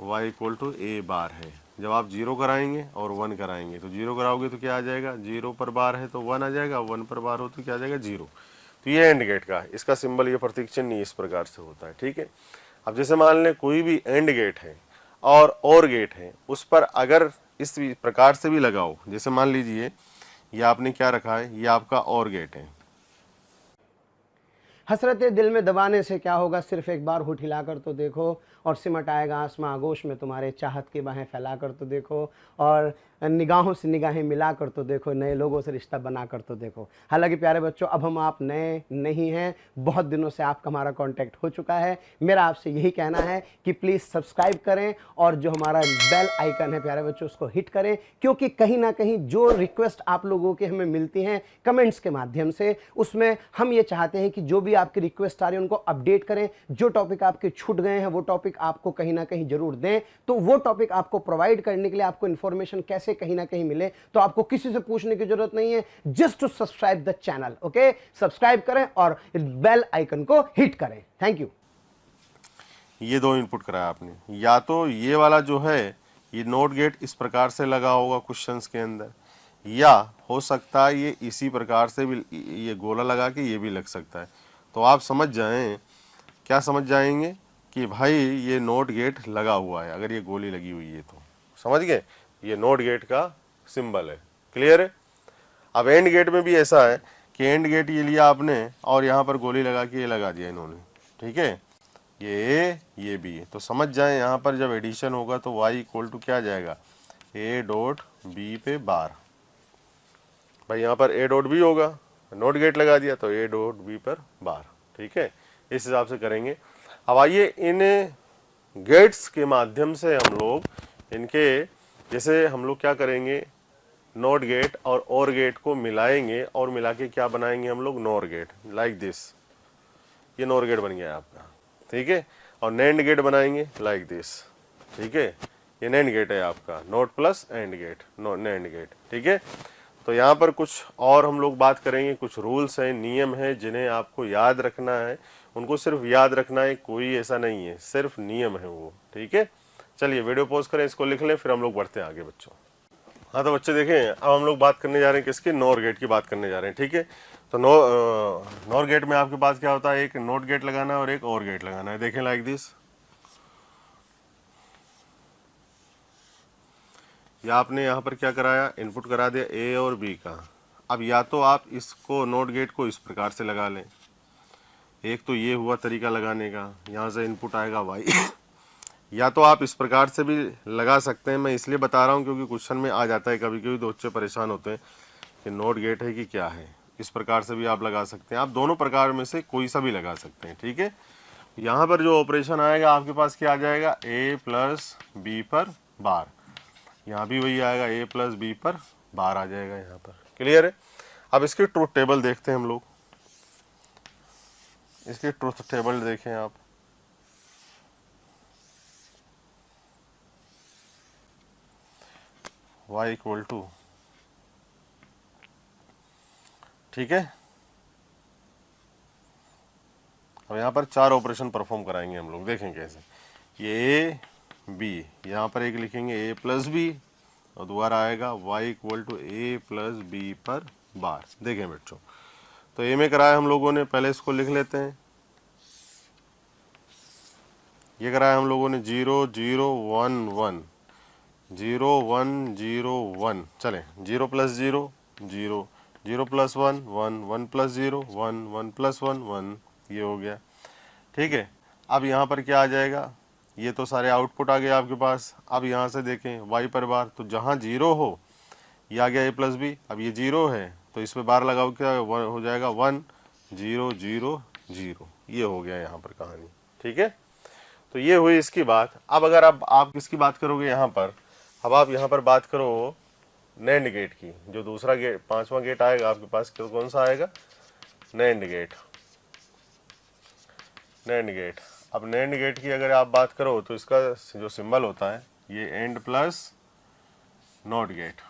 y इक्वल टू ए बार है, जब आप 0 कराएंगे और 1 कराएंगे तो 0 कराओगे तो क्या आ जाएगा, 0 पर बार है तो 1 आ जाएगा, 1 पर बार हो तो क्या आ जाएगा 0। तो ये एंड गेट का इसका सिंबल, ये प्रतीक चिन्ह इस प्रकार से होता है। ठीक है, अब जैसे मान लें कोई भी एंड गेट है और गेट है, उस पर अगर इस प्रकार से भी लगाओ, जैसे मान लीजिए ये आपने क्या रखा है, ये आपका और गेट है, हसरतें दिल में दबाने से क्या होगा, सिर्फ एक बार होठ हिलाकर तो देखो, और सिमट आएगा आसमां आगोश में तुम्हारे, चाहत की बाहें फैलाकर तो देखो, और निगाहों से निगाहें मिलाकर तो देखो, नए लोगों से रिश्ता बनाकर तो देखो। हालांकि प्यारे बच्चों, अब हम आप नए नहीं हैं, बहुत दिनों से आपका हमारा कांटेक्ट हो चुका है। मेरा आपसे यही कहना है कि प्लीज़ सब्सक्राइब करें और जो हमारा बेल आइकन है प्यारे बच्चों उसको हिट करें, क्योंकि कहीं ना कहीं जो रिक्वेस्ट आप लोगों के हमें मिलती हैं कमेंट्स के माध्यम से, उसमें हम ये चाहते हैं कि जो भी आपकी रिक्वेस्ट आ रही है उनको अपडेट करें। जो टॉपिक आपके छूट गए हैं वो टॉपिक आपको कहीं ना कहीं जरूर दें, तो वो टॉपिक आपको प्रोवाइड करने के लिए आपको इन्फॉर्मेशन कैसे कहीं ना कहीं मिले, तो आपको किसी से पूछने की जरूरत नहीं है, just to subscribe the channel. Okay, subscribe करें और बेल आइकन को हिट करें। Thank you. ये 2 इनपुट कराया आपने, या तो ये वाला जो है ये नोट गेट इस प्रकार से लगा होगा क्वेश्चंस के अंदर, या हो सकता है ये इसी प्रकार से भी ये गोला लगा के ये भी लग सकता है। तो आप समझ जाएं, क्या समझ जाएंगे कि भाई ये नोट गेट लगा हुआ है, अगर ये गोली लगी हुई है तो समझ गए, ये नोट गेट का सिंबल है। क्लियर है। अब एंड गेट में भी ऐसा है कि एंड गेट ये लिया आपने और यहाँ पर गोली लगा के ये लगा दिया इन्होंने। ठीक है, ये ए ये बी है, तो समझ जाए यहाँ पर जब एडिशन होगा तो y इक्वल टू क्या आ जाएगा, ए डॉट बी पे बार। भाई यहाँ पर ए डॉट बी होगा, नोट गेट लगा दिया तो ए डॉट बी पर बार। ठीक है, इस हिसाब से करेंगे। अब आइए इन गेट्स के माध्यम से हम लोग इनके, जैसे हम लोग क्या करेंगे, नोट गेट और गेट को मिलाएंगे और मिला के क्या बनाएंगे हम लोग, नोर गेट, लाइक दिस। ये नोर गेट बन गया आपका। ठीक है, और नैंड गेट बनाएंगे लाइक दिस। ठीक है, ये नैंड गेट है आपका, not plus and gate, NAND gate. ठीक है, तो यहाँ पर कुछ और हम लोग बात करेंगे, कुछ रूल्स हैं, नियम हैं जिन्हें आपको याद रखना है। उनको सिर्फ याद रखना है, कोई ऐसा नहीं है, सिर्फ नियम है वो। ठीक है, चलिए वीडियो पॉज करें, इसको लिख लें, फिर हम लोग बढ़ते हैं आगे बच्चों। हाँ तो बच्चे देखें, अब हम लोग बात करने जा रहे हैं किसकी, नोर गेट की बात करने जा रहे हैं। ठीक है, तो नोर गेट में आपके पास क्या होता है, एक नोट गेट लगाना है और एक और गेट लगाना है। देखें लाइक दिस, या आपने यहाँ पर क्या कराया, इनपुट करा दिया ए और बी का। अब या तो आप इसको नोट गेट को इस प्रकार से लगा लें, एक तो ये हुआ तरीका लगाने का, यहाँ से इनपुट आएगा वाई या तो आप इस प्रकार से भी लगा सकते हैं। मैं इसलिए बता रहा हूँ क्योंकि क्वेश्चन में आ जाता है कभी कभी, तो बच्चे परेशान होते हैं कि नोट गेट है कि क्या है। इस प्रकार से भी आप लगा सकते हैं, आप दोनों प्रकार में से कोई सा भी लगा सकते हैं। ठीक है, यहाँ पर जो ऑपरेशन आएगा आपके पास क्या आ जाएगा, ए प्लस बी पर बार, यहाँ भी वही आएगा, ए प्लस बी पर बार आ जाएगा यहाँ पर। क्लियर है। अब इसकी ट्रूथ टेबल देखते हैं हम लोग, इसकी ट्रूथ टेबल देखें आप। y इक्वल टू, ठीक है, अब यहाँ पर 4 ऑपरेशन परफॉर्म कराएंगे हम लोग, देखें कैसे। ये ए बी, यहाँ पर एक लिखेंगे ए प्लस बी और दोबारा आएगा y equal to A plus B पर बार। देखें बच्चों, तो ए में कराया हम लोगों ने, पहले इसको लिख लेते हैं। ये कराया हम लोगों ने 0 0 1 1 0 1 0 1, चले 0 प्लस 0 0 0 प्लस 1 1 1 प्लस 0 1 1 प्लस 1 1, ये हो गया। ठीक है, अब यहाँ पर क्या आ जाएगा, ये तो सारे आउटपुट आ गए आपके पास। अब यहाँ से देखें y पर बार, तो जहाँ 0 हो ये आ गया ए प्लस बी। अब ये 0 है तो इस पर बार लगाओ, क्या हो जाएगा 1 0 0 0, ये हो गया यहाँ पर कहानी। ठीक है, तो ये हुई इसकी बात। अब अगर आप किसकी बात करोगे यहाँ पर, अब आप यहाँ पर बात करो नैंड गेट की, जो दूसरा गेट 5वां गेट आएगा आपके पास, कौन सा आएगा, नैंड गेट। नैंड गेट, अब नैंड गेट की अगर आप बात करो तो इसका जो सिंबल होता है ये एंड प्लस नॉट गेट।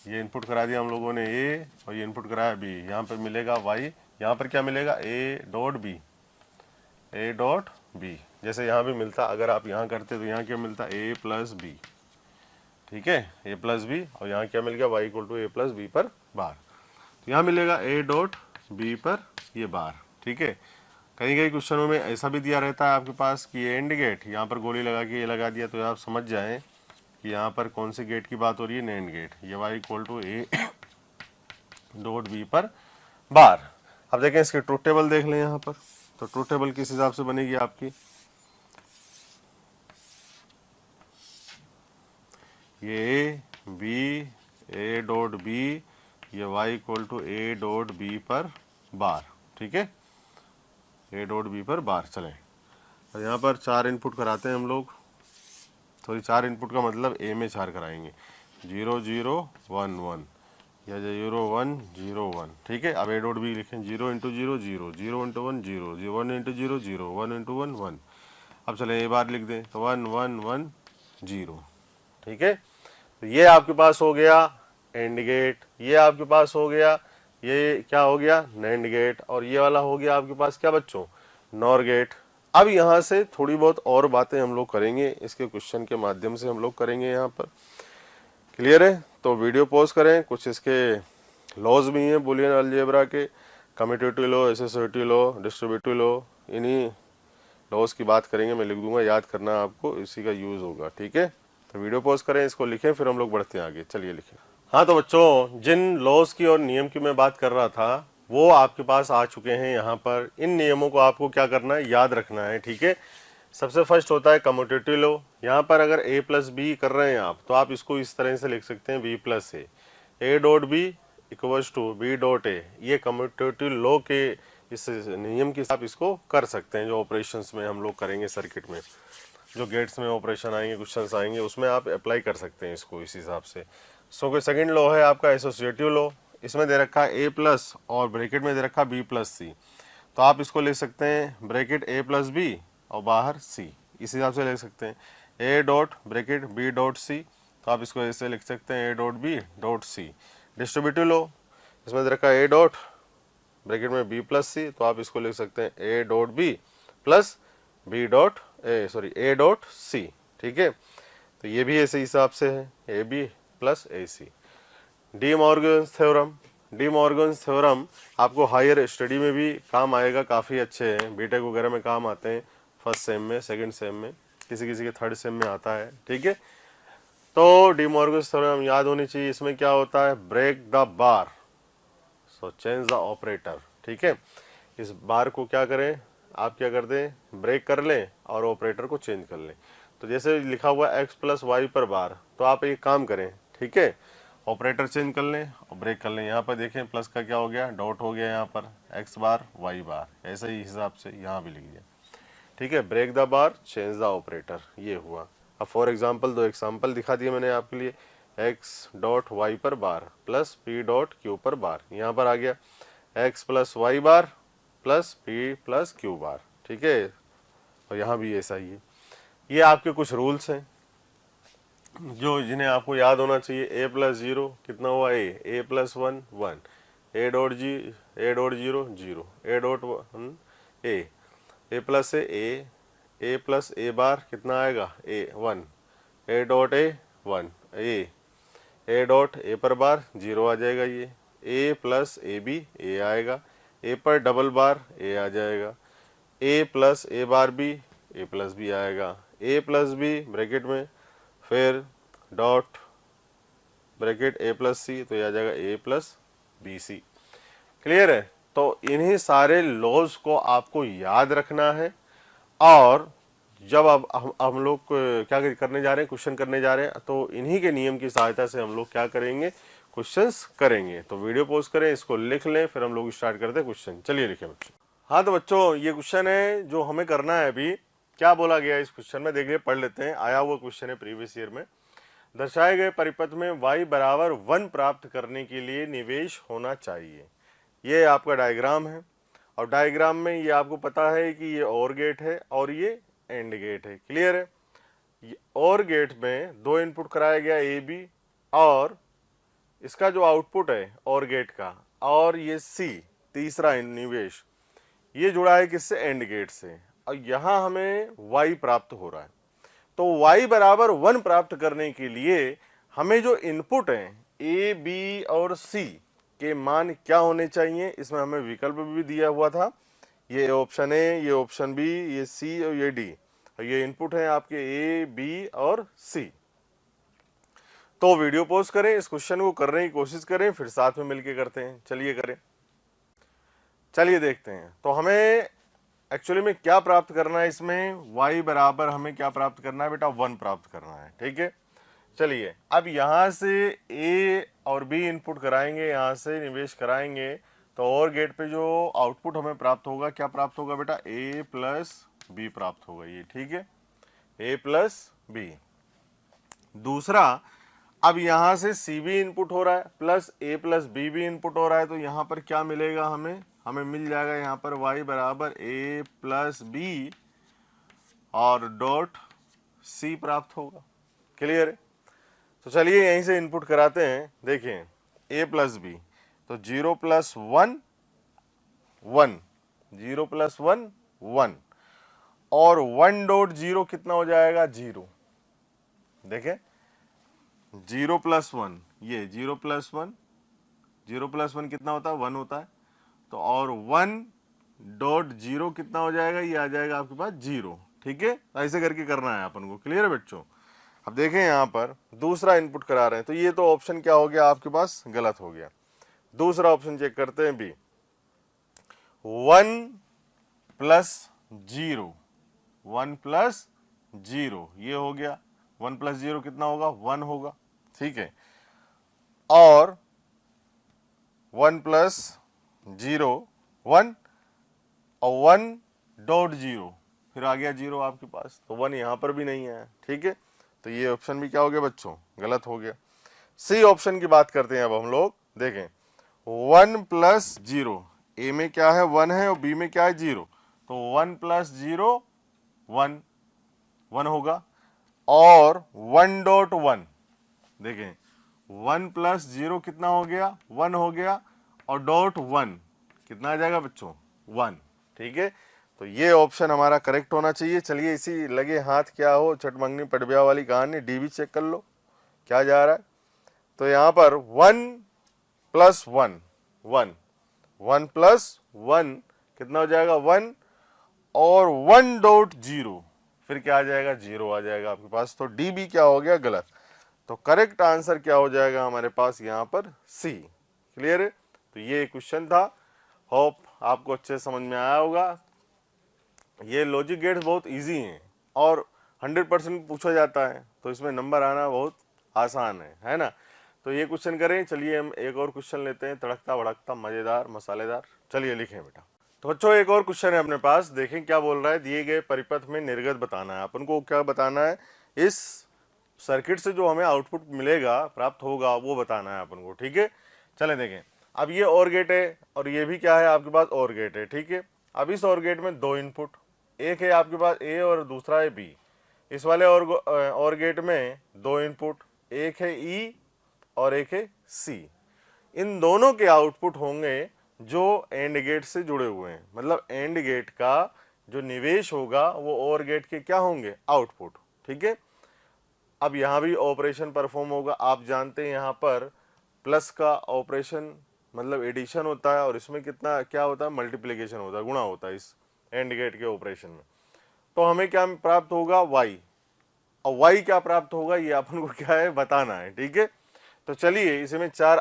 ये इनपुट करा दिया हम लोगों ने ए और ये इनपुट कराया बी, यहाँ पर मिलेगा वाई, यहाँ पर क्या मिलेगा, A dot B, A dot B, जैसे यहाँ भी मिलता, अगर आप यहाँ करते तो यहाँ क्या मिलता, ए प्लस बी, ठीक है, ए प्लस बी, और यहाँ क्या मिल गया, Y equal to A plus B पर बार। तो यहाँ मिलेगा ए डॉट बी पर ये बार, ठीक है। कहीं कहीं क्वेश्चनों में ऐसा भी दिया रहता है आपके पास कि ये एंड गेट, यहाँ पर गोली लगा के ये लगा दिया, तो आप समझ जाएं कि यहाँ पर कौन से गेट की बात हो रही है, नैंड गेट। ये Y equal to A dot B पर बार। अब देखें इसके ट्रूथ टेबल देख लें यहाँ पर, तो ट्रूथ टेबल किस हिसाब से बनेगी आपकी, ये A B, A dot B, ये Y equal to A dot B पर बार, ठीक है, ए डॉट बी पर बार। चलें, और यहाँ पर 4 इनपुट कराते हैं हम लोग, सॉरी 4 इनपुट का मतलब ए में 4 कराएंगे, 0 0 1 1 या 0 1 0 1, ठीक है। अब ए डॉट बी लिखें, 0 इंटू 0 0, 0 इंटू 1 0, 1 इंटू 0 0, 1 इंटू 1 1। अब चले ए बार लिख दें, तो 1 1 1 0, ठीक है। तो ये आपके पास हो गया एंड गेट, ये आपके पास हो गया, ये क्या हो गया, नैंड गेट, और ये वाला हो गया आपके पास क्या बच्चों, नॉर गेट। अब यहाँ से थोड़ी बहुत और बातें हम लोग करेंगे, इसके क्वेश्चन के माध्यम से हम लोग करेंगे यहाँ पर, क्लियर है। तो वीडियो पॉज करें, कुछ इसके लॉज भी हैं बुलियन अलजेब्रा के, commutative law, associative law, distributive law, इन्हीं लॉज की बात करेंगे, मैं लिख दूंगा, याद करना आपको, इसी का यूज होगा, ठीक है। तो वीडियो पॉज करें, इसको लिखें, फिर हम लोग बढ़ते हैं आगे, चलिए लिखें। हाँ तो बच्चों, जिन लॉज की और नियम की मैं बात कर रहा था वो आपके पास आ चुके हैं यहाँ पर। इन नियमों को आपको क्या करना है, याद रखना है, ठीक है। सबसे फर्स्ट होता है कम्यूटेटिव लॉ। यहाँ पर अगर ए प्लस बी कर रहे हैं आप, तो आप इसको इस तरह से लिख सकते हैं, B plus A dot B equals to B dot A. ये कम्यूटेटिव लॉ के इस नियम के आप इसको कर सकते हैं, जो ऑपरेशंस में हम लोग करेंगे सर्किट में, जो गेट्स में ऑपरेशन आएंगे, क्वेश्चंस आएंगे, उसमें आप अप्लाई कर सकते हैं इसको इस हिसाब से। सो कोई सेकंड लॉ है आपका एसोसिएटिव लॉ। इसमें दे रखा है ए प्लस और ब्रैकेट में दे रखा बी प्लस सी, तो आप इसको लिख सकते हैं ब्रैकेट ए प्लस बी और बाहर सी, इस हिसाब से लिख सकते हैं। A dot bracket B dot C, तो आप इसको ऐसे लिख सकते हैं, A dot B dot C. Distributive law, इसमें दे रखा है ए डॉट ब्रैकेट में बी प्लस सी, तो आप इसको लिख सकते हैं A dot B plus B dot A dot C, ठीक है। तो ये भी ऐसे हिसाब से है, A B plus A C. De Morgan's theorem, De Morgan's theorem आपको हायर स्टडी में भी काम आएगा, काफ़ी अच्छे हैं, बीटेक वगैरह में काम आते हैं, फर्स्ट सेम में, सेकंड सेम में, किसी किसी के थर्ड सेम में आता है, ठीक है। तो डी मॉर्गन्स थ्योरम याद होनी चाहिए। इसमें क्या होता है, break the bar so change the operator, ठीक है। इस बार को क्या करें, आप क्या कर दें, ब्रेक कर लें और ऑपरेटर को चेंज कर लें। तो जैसे लिखा हुआ एक्स प्लस वाई पर बार, तो आप एक काम करें, ठीक है, ऑपरेटर चेंज कर लें और ब्रेक कर लें। यहाँ पर देखें प्लस का क्या हो गया, डॉट हो गया यहाँ पर, एक्स बार वाई बार, ऐसे ही हिसाब से यहाँ भी लिख दिया, ठीक है। Break the bar change the operator, ये हुआ। अब फॉर एग्जांपल 2 एग्जांपल दिखा दिए मैंने आपके लिए, एक्स डॉट वाई पर bar plus P dot Q पर बार, यहाँ पर आ गया x plus y bar plus P plus Q bar, ठीक है। और यहाँ भी ऐसा ही है। ये आपके कुछ रूल्स हैं जो जिन्हें आपको याद होना चाहिए। ए प्लस 0 कितना हुआ, A plus 1 1, A dot 0 0, A dot 1 A plus A plus A bar कितना आएगा, ए 1, A dot A 1, A dot A पर बार 0 आ जाएगा, ये ए प्लस ए बी ए आएगा, ए पर डबल बार ए आ जाएगा, ए plus A bar B A plus B आएगा, ए प्लस बी ब्रैकेट में, फिर डॉट ब्रैकेट ए प्लस सी, तो ये आ जाएगा ए प्लस बी सी। क्लियर है। तो इन्हीं सारे लॉज को आपको याद रखना है, और जब अब हम लोग क्या करने जा रहे हैं, क्वेश्चन करने जा रहे हैं, तो इन्हीं के नियम की सहायता से हम लोग क्या करेंगे, क्वेश्चंस करेंगे। तो वीडियो पॉज करें, इसको लिख लें, फिर हम लोग स्टार्ट करते हैं क्वेश्चन। चलिए लिखें बच्चों। हाँ तो बच्चों, ये क्वेश्चन है जो हमें करना है अभी। क्या बोला गया इस क्वेश्चन में, देखिए पढ़ लेते हैं। आया हुआ क्वेश्चन है प्रीवियस ईयर में। दर्शाए गए परिपथ में y बराबर 1 प्राप्त करने के लिए निवेश होना चाहिए। ये आपका डायग्राम है, और डायग्राम में ये आपको पता है कि ये और गेट है और ये एंड गेट है। क्लियर है। और गेट में 2 इनपुट कराया गया ए बी, और इसका जो आउटपुट है और गेट का, और ये सी तीसरा निवेश, ये जुड़ा है किससे, एंड गेट से। और यहाँ हमें y प्राप्त हो रहा है। तो y बराबर 1 प्राप्त करने के लिए हमें जो इनपुट है a, b और c के मान क्या होने चाहिए, इसमें हमें विकल्प भी दिया हुआ था। ये ऑप्शन ए, ये ऑप्शन बी, ये सी और ये डी, और ये इनपुट है आपके ए, बी और सी। तो वीडियो पॉज करें, इस क्वेश्चन को करने की कोशिश करें, फिर साथ में मिलके करते हैं। चलिए करें, चलिए देखते हैं। तो हमें एक्चुअली में क्या प्राप्त करना है, इसमें y बराबर हमें क्या प्राप्त करना है बेटा, 1 प्राप्त करना है। ठीक है, चलिए अब यहाँ से a और b इनपुट कराएंगे, यहाँ से निवेश कराएंगे, तो और गेट पे जो आउटपुट हमें प्राप्त होगा, क्या प्राप्त होगा बेटा, a प्लस बी प्राप्त होगा। ये ठीक है, a प्लस बी। दूसरा, अब यहाँ से सी भी इनपुट हो रहा है प्लस a प्लस बी भी इनपुट हो रहा है, तो यहाँ पर क्या मिलेगा हमें मिल जाएगा यहाँ पर y बराबर a प्लस बी और डॉट c प्राप्त होगा। क्लियर है? तो चलिए यहीं से इनपुट कराते हैं। देखिए a प्लस बी, तो 0 प्लस 1 1, 0 प्लस 1 1, और 1 डॉट 0 कितना हो जाएगा, 0। देखें 0 प्लस 1, ये 0 प्लस 1, 0 प्लस 1 कितना होता है, 1 होता है। तो और 1 डॉट 0 कितना हो जाएगा, ये आ जाएगा आपके पास 0। ठीक है, ऐसे करके करना है अपन को। क्लियर है बच्चों? अब देखें यहाँ पर दूसरा इनपुट करा रहे हैं, तो ये तो ऑप्शन क्या हो गया आपके पास, गलत हो गया। दूसरा ऑप्शन चेक करते हैं, बी 1 प्लस 0, 1 प्लस 0 ये हो गया। 1 प्लस 0 कितना होगा, 1 होगा। ठीक है, और 1 प्लस 0 1, और 1 डॉट 0 फिर आ गया 0 आपके पास, तो 1 यहाँ पर भी नहीं है। ठीक है, तो ये ऑप्शन भी क्या हो गया बच्चों, गलत हो गया। सी ऑप्शन की बात करते हैं अब हम लोग। देखें 1 प्लस 0, ए में क्या है, 1 है, और बी में क्या है, 0, तो 1 प्लस 0 1 1 होगा, और 1 डॉट 1, देखें 1 प्लस 0 कितना हो गया, 1 हो गया, और डॉट 1 कितना आ जाएगा बच्चों, 1। ठीक है, तो ये ऑप्शन हमारा करेक्ट होना चाहिए। चलिए इसी लगे हाथ क्या हो चटमंगनी पटबिया वाली कहानी, डी भी चेक कर लो क्या जा रहा है। तो यहाँ पर 1 प्लस 1 1, 1 प्लस 1 कितना हो जाएगा, 1, और 1 डॉट 0 फिर क्या आ जाएगा, 0 आ जाएगा आपके पास। तो डी भी क्या हो गया, गलत। तो करेक्ट आंसर क्या हो जाएगा हमारे पास यहाँ पर, सी। क्लियर है? तो ये क्वेश्चन था, होप आपको अच्छे समझ में आया होगा। ये लॉजिक गेट्स बहुत इजी हैं और 100% पूछा जाता है, तो इसमें नंबर आना बहुत आसान है ना। तो ये क्वेश्चन करें। चलिए हम एक और क्वेश्चन लेते हैं, तड़कता भड़कता मजेदार मसालेदार। चलिए लिखें बेटा। तो बच्चों एक और क्वेश्चन है अपने पास, देखें क्या बोल रहा है। दिए गए परिपथ में निर्गत बताना है अपन को। क्या बताना है, इस सर्किट से जो हमें आउटपुट मिलेगा, प्राप्त होगा, वो बताना है अपन को। ठीक है, चलें देखें। अब ये और गेट है और ये भी क्या है आपके पास, और गेट है। ठीक है, अब इस और गेट में 2 इनपुट, एक है आपके पास ए और दूसरा है बी। इस वाले और गेट में 2 इनपुट, एक है ई और एक है सी। इन दोनों के आउटपुट होंगे जो एंड गेट से जुड़े हुए हैं, मतलब एंड गेट का जो निवेश होगा वो और गेट के क्या होंगे, आउटपुट। ठीक है, अब यहाँ भी ऑपरेशन परफॉर्म होगा। आप जानते हैं यहाँ पर प्लस का ऑपरेशन मतलब एडिशन होता है, और इसमें कितना क्या होता है, मल्टीप्लिकेशन होता है, गुणा होता है इस एंड गेट के ऑपरेशन में। तो हमें क्या प्राप्त होगा, y, और y क्या प्राप्त होगा ये अपन को क्या है बताना है। ठीक है, तो चलिए इसमें 4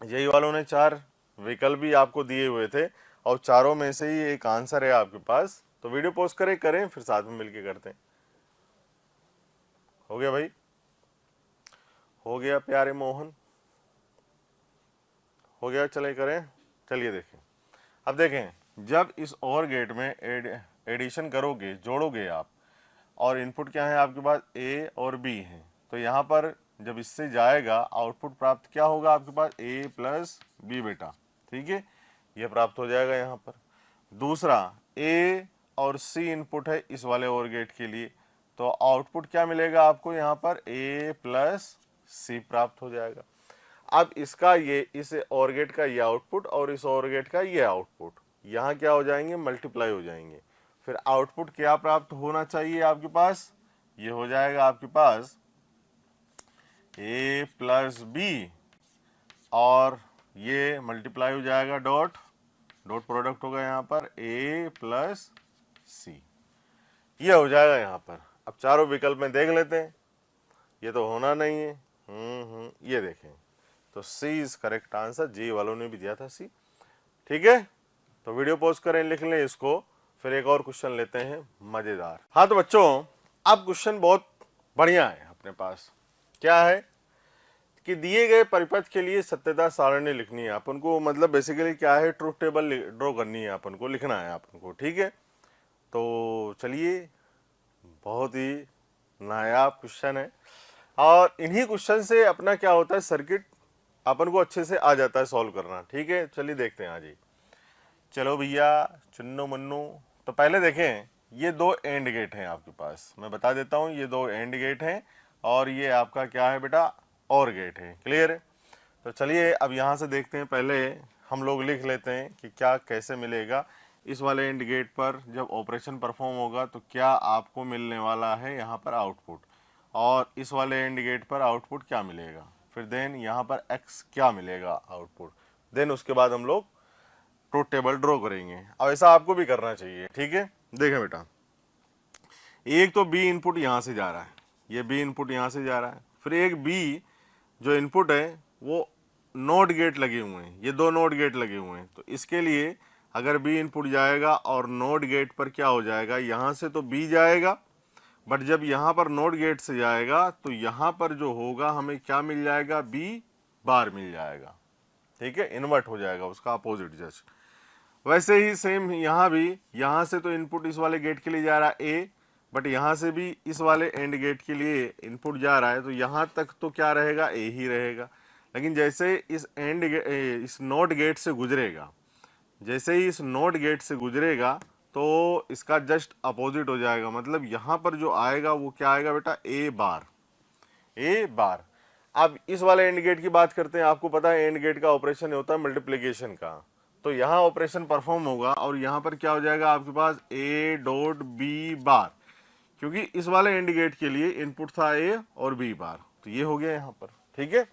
यही वालों ने 4 विकल्प भी आपको दिए हुए थे, और चारों में से ही एक आंसर है आपके पास। तो वीडियो पॉज करें फिर साथ में मिलके करते हैं। हो गया भाई, हो गया प्यारे मोहन, हो गया। चले करें, चलिए देखें। अब देखें जब इस और गेट में एडिशन करोगे, जोड़ोगे आप, और इनपुट क्या है आपके पास, ए और बी है, तो यहाँ पर जब इससे जाएगा आउटपुट प्राप्त क्या होगा आपके पास, ए प्लस बी बेटा। ठीक है, ये प्राप्त हो जाएगा यहाँ पर। दूसरा ए और सी इनपुट है इस वाले और गेट के लिए, तो आउटपुट क्या मिलेगा आपको यहाँ पर, ए प्लस सी प्राप्त हो जाएगा। अब इसका ये इस और गेट का ये आउटपुट और इस और गेट का ये आउटपुट, यहाँ क्या हो जाएंगे, मल्टीप्लाई हो जाएंगे। फिर आउटपुट क्या प्राप्त होना चाहिए आपके पास, ये हो जाएगा आपके पास a प्लस बी, और ये मल्टीप्लाई हो जाएगा डॉट प्रोडक्ट होगा यहाँ पर a प्लस सी, ये हो जाएगा यहाँ पर। अब चारों विकल्प में देख लेते हैं, ये तो होना नहीं है। ये देखें, तो सी इज करेक्ट आंसर, जी वालों ने भी दिया था सी। ठीक है, तो वीडियो पॉज करें, लिख लें इसको, फिर एक और क्वेश्चन लेते हैं मजेदार। हाँ तो बच्चों, अब क्वेश्चन बहुत बढ़िया है अपने पास। क्या है कि दिए गए परिपथ के लिए सत्यता सारणी लिखनी है अपन को, मतलब बेसिकली क्या है, ट्रूथ टेबल ड्रॉ करनी है अपन को, लिखना है अपन को। ठीक है, तो चलिए, बहुत ही नायाब क्वेश्चन है, और इन्हीं क्वेश्चन से अपना क्या होता है, सर्किट अपन को अच्छे से आ जाता है सॉल्व करना। ठीक है, चलिए देखते हैं आज ही। चलो भैया चुन्नू मुन्नू, तो पहले देखें, ये दो एंड गेट हैं आपके पास, मैं बता देता हूँ, ये दो एंड गेट हैं, और ये आपका क्या है बेटा, और गेट है। क्लियर है, तो चलिए अब यहाँ से देखते हैं, पहले हम लोग लिख लेते हैं कि क्या कैसे मिलेगा। इस वाले एंड गेट पर जब ऑपरेशन परफॉर्म होगा तो क्या आपको मिलने वाला है यहाँ पर आउटपुट, और इस वाले एंड गेट पर आउटपुट क्या मिलेगा, फिर देन यहाँ पर एक्स क्या मिलेगा आउटपुट, देन उसके बाद हम लोग ट्रूथ टेबल ड्रॉ करेंगे। अब ऐसा आपको भी करना चाहिए। ठीक है, देखें बेटा, एक तो बी इनपुट यहाँ से जा रहा है, ये बी इनपुट यहाँ से जा रहा है, फिर एक बी जो इनपुट है वो नोट गेट लगे हुए हैं, ये दो नोट गेट लगे हुए हैं। तो इसके लिए अगर बी इनपुट जाएगा और नोट गेट पर क्या हो जाएगा, यहाँ से तो बी जाएगा, बट जब यहाँ पर नोट गेट से जाएगा तो यहाँ पर जो होगा हमें क्या मिल जाएगा, बी बार मिल जाएगा। ठीक है, इन्वर्ट हो जाएगा उसका अपोजिट जस्ट। वैसे ही सेम यहाँ भी, यहाँ से तो इनपुट इस वाले गेट के लिए जा रहा है ए, बट यहाँ से भी इस वाले एंड गेट के लिए इनपुट जा रहा है, तो यहाँ तक तो क्या रहेगा, ए ही रहेगा। लेकिन जैसे इस नोट गेट से गुजरेगा, जैसे ही इस नोट गेट से गुजरेगा तो इसका जस्ट अपोजिट हो जाएगा, मतलब यहाँ पर जो आएगा वो क्या आएगा बेटा, ए बार, ए बार। अब इस वाले एंड गेट की बात करते हैं, आपको पता है एंड गेट का ऑपरेशन होता है मल्टीप्लिकेशन का, तो यहाँ ऑपरेशन परफॉर्म होगा और यहाँ पर क्या हो जाएगा आपके पास, ए डॉट बी बार, क्योंकि इस वाले एंड गेट के लिए इनपुट था ए और बी बार, तो ये हो गया यहाँ पर। ठीक है,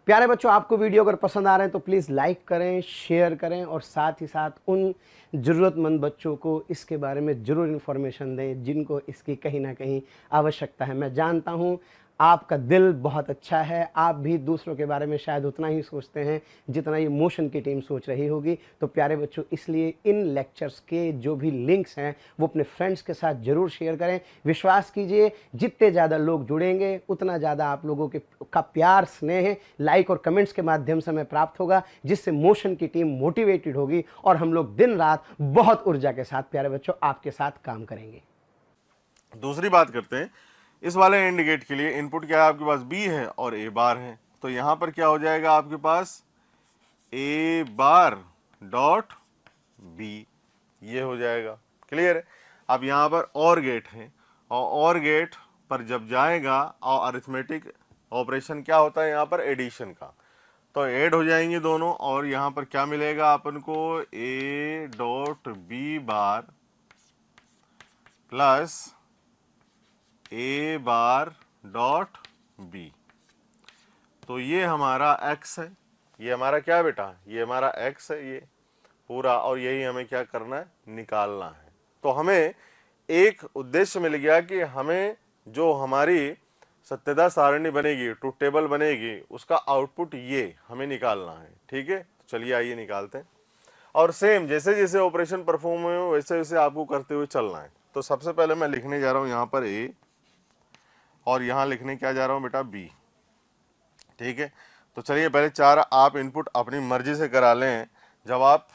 प्यारे बच्चों, आपको वीडियो अगर पसंद आ रहे हैं तो प्लीज़ लाइक करें, शेयर करें, और साथ ही साथ उन ज़रूरतमंद बच्चों को इसके बारे में ज़रूर इन्फॉर्मेशन दें जिनको इसकी कहीं ना कहीं आवश्यकता है। मैं जानता हूं आपका दिल बहुत अच्छा है, आप भी दूसरों के बारे में शायद उतना ही सोचते हैं जितना ये मोशन की टीम सोच रही होगी। तो प्यारे बच्चों, इसलिए इन लेक्चर्स के जो भी लिंक्स हैं वो अपने फ्रेंड्स के साथ ज़रूर शेयर करें। विश्वास कीजिए, जितने ज़्यादा लोग जुड़ेंगे उतना ज़्यादा आप लोगों का प्यार, स्नेह, लाइक और कमेंट्स के माध्यम से हमें प्राप्त होगा, जिससे मोशन की टीम मोटिवेटेड होगी और हम लोग दिन रात बहुत ऊर्जा के साथ प्यारे बच्चों आपके साथ काम करेंगे। दूसरी बात करते हैं, इस वाले एंड गेट के लिए इनपुट क्या है आपके पास, बी है और ए बार है, तो यहाँ पर क्या हो जाएगा आपके पास, ए बार डॉट बी, ये हो जाएगा। क्लियर है, अब यहाँ पर और गेट है, और गेट पर जब जाएगा और अरिथमेटिक ऑपरेशन क्या होता है यहाँ पर, एडिशन का, तो ऐड हो जाएंगे दोनों, और यहाँ पर क्या मिलेगा अपन को, A dot B bar plus A bar dot B, तो ये हमारा x है, ये हमारा क्या है बेटा, ये हमारा x है ये पूरा, और यही हमें क्या करना है, निकालना है। तो हमें एक उद्देश्य मिल गया कि हमें जो हमारी सत्यता सारणी बनेगी, ट्रूथ टेबल बनेगी, उसका आउटपुट ये हमें निकालना है। ठीक है, तो चलिए आइए निकालते हैं, और सेम जैसे जैसे ऑपरेशन परफॉर्म हो वैसे वैसे आपको करते हुए चलना है। तो सबसे पहले मैं लिखने जा रहा हूँ यहाँ पर ए, और यहाँ लिखने क्या जा रहा हूँ बेटा, बी। ठीक है, तो चलिए पहले चार आप इनपुट अपनी मर्जी से करा लें। जब आप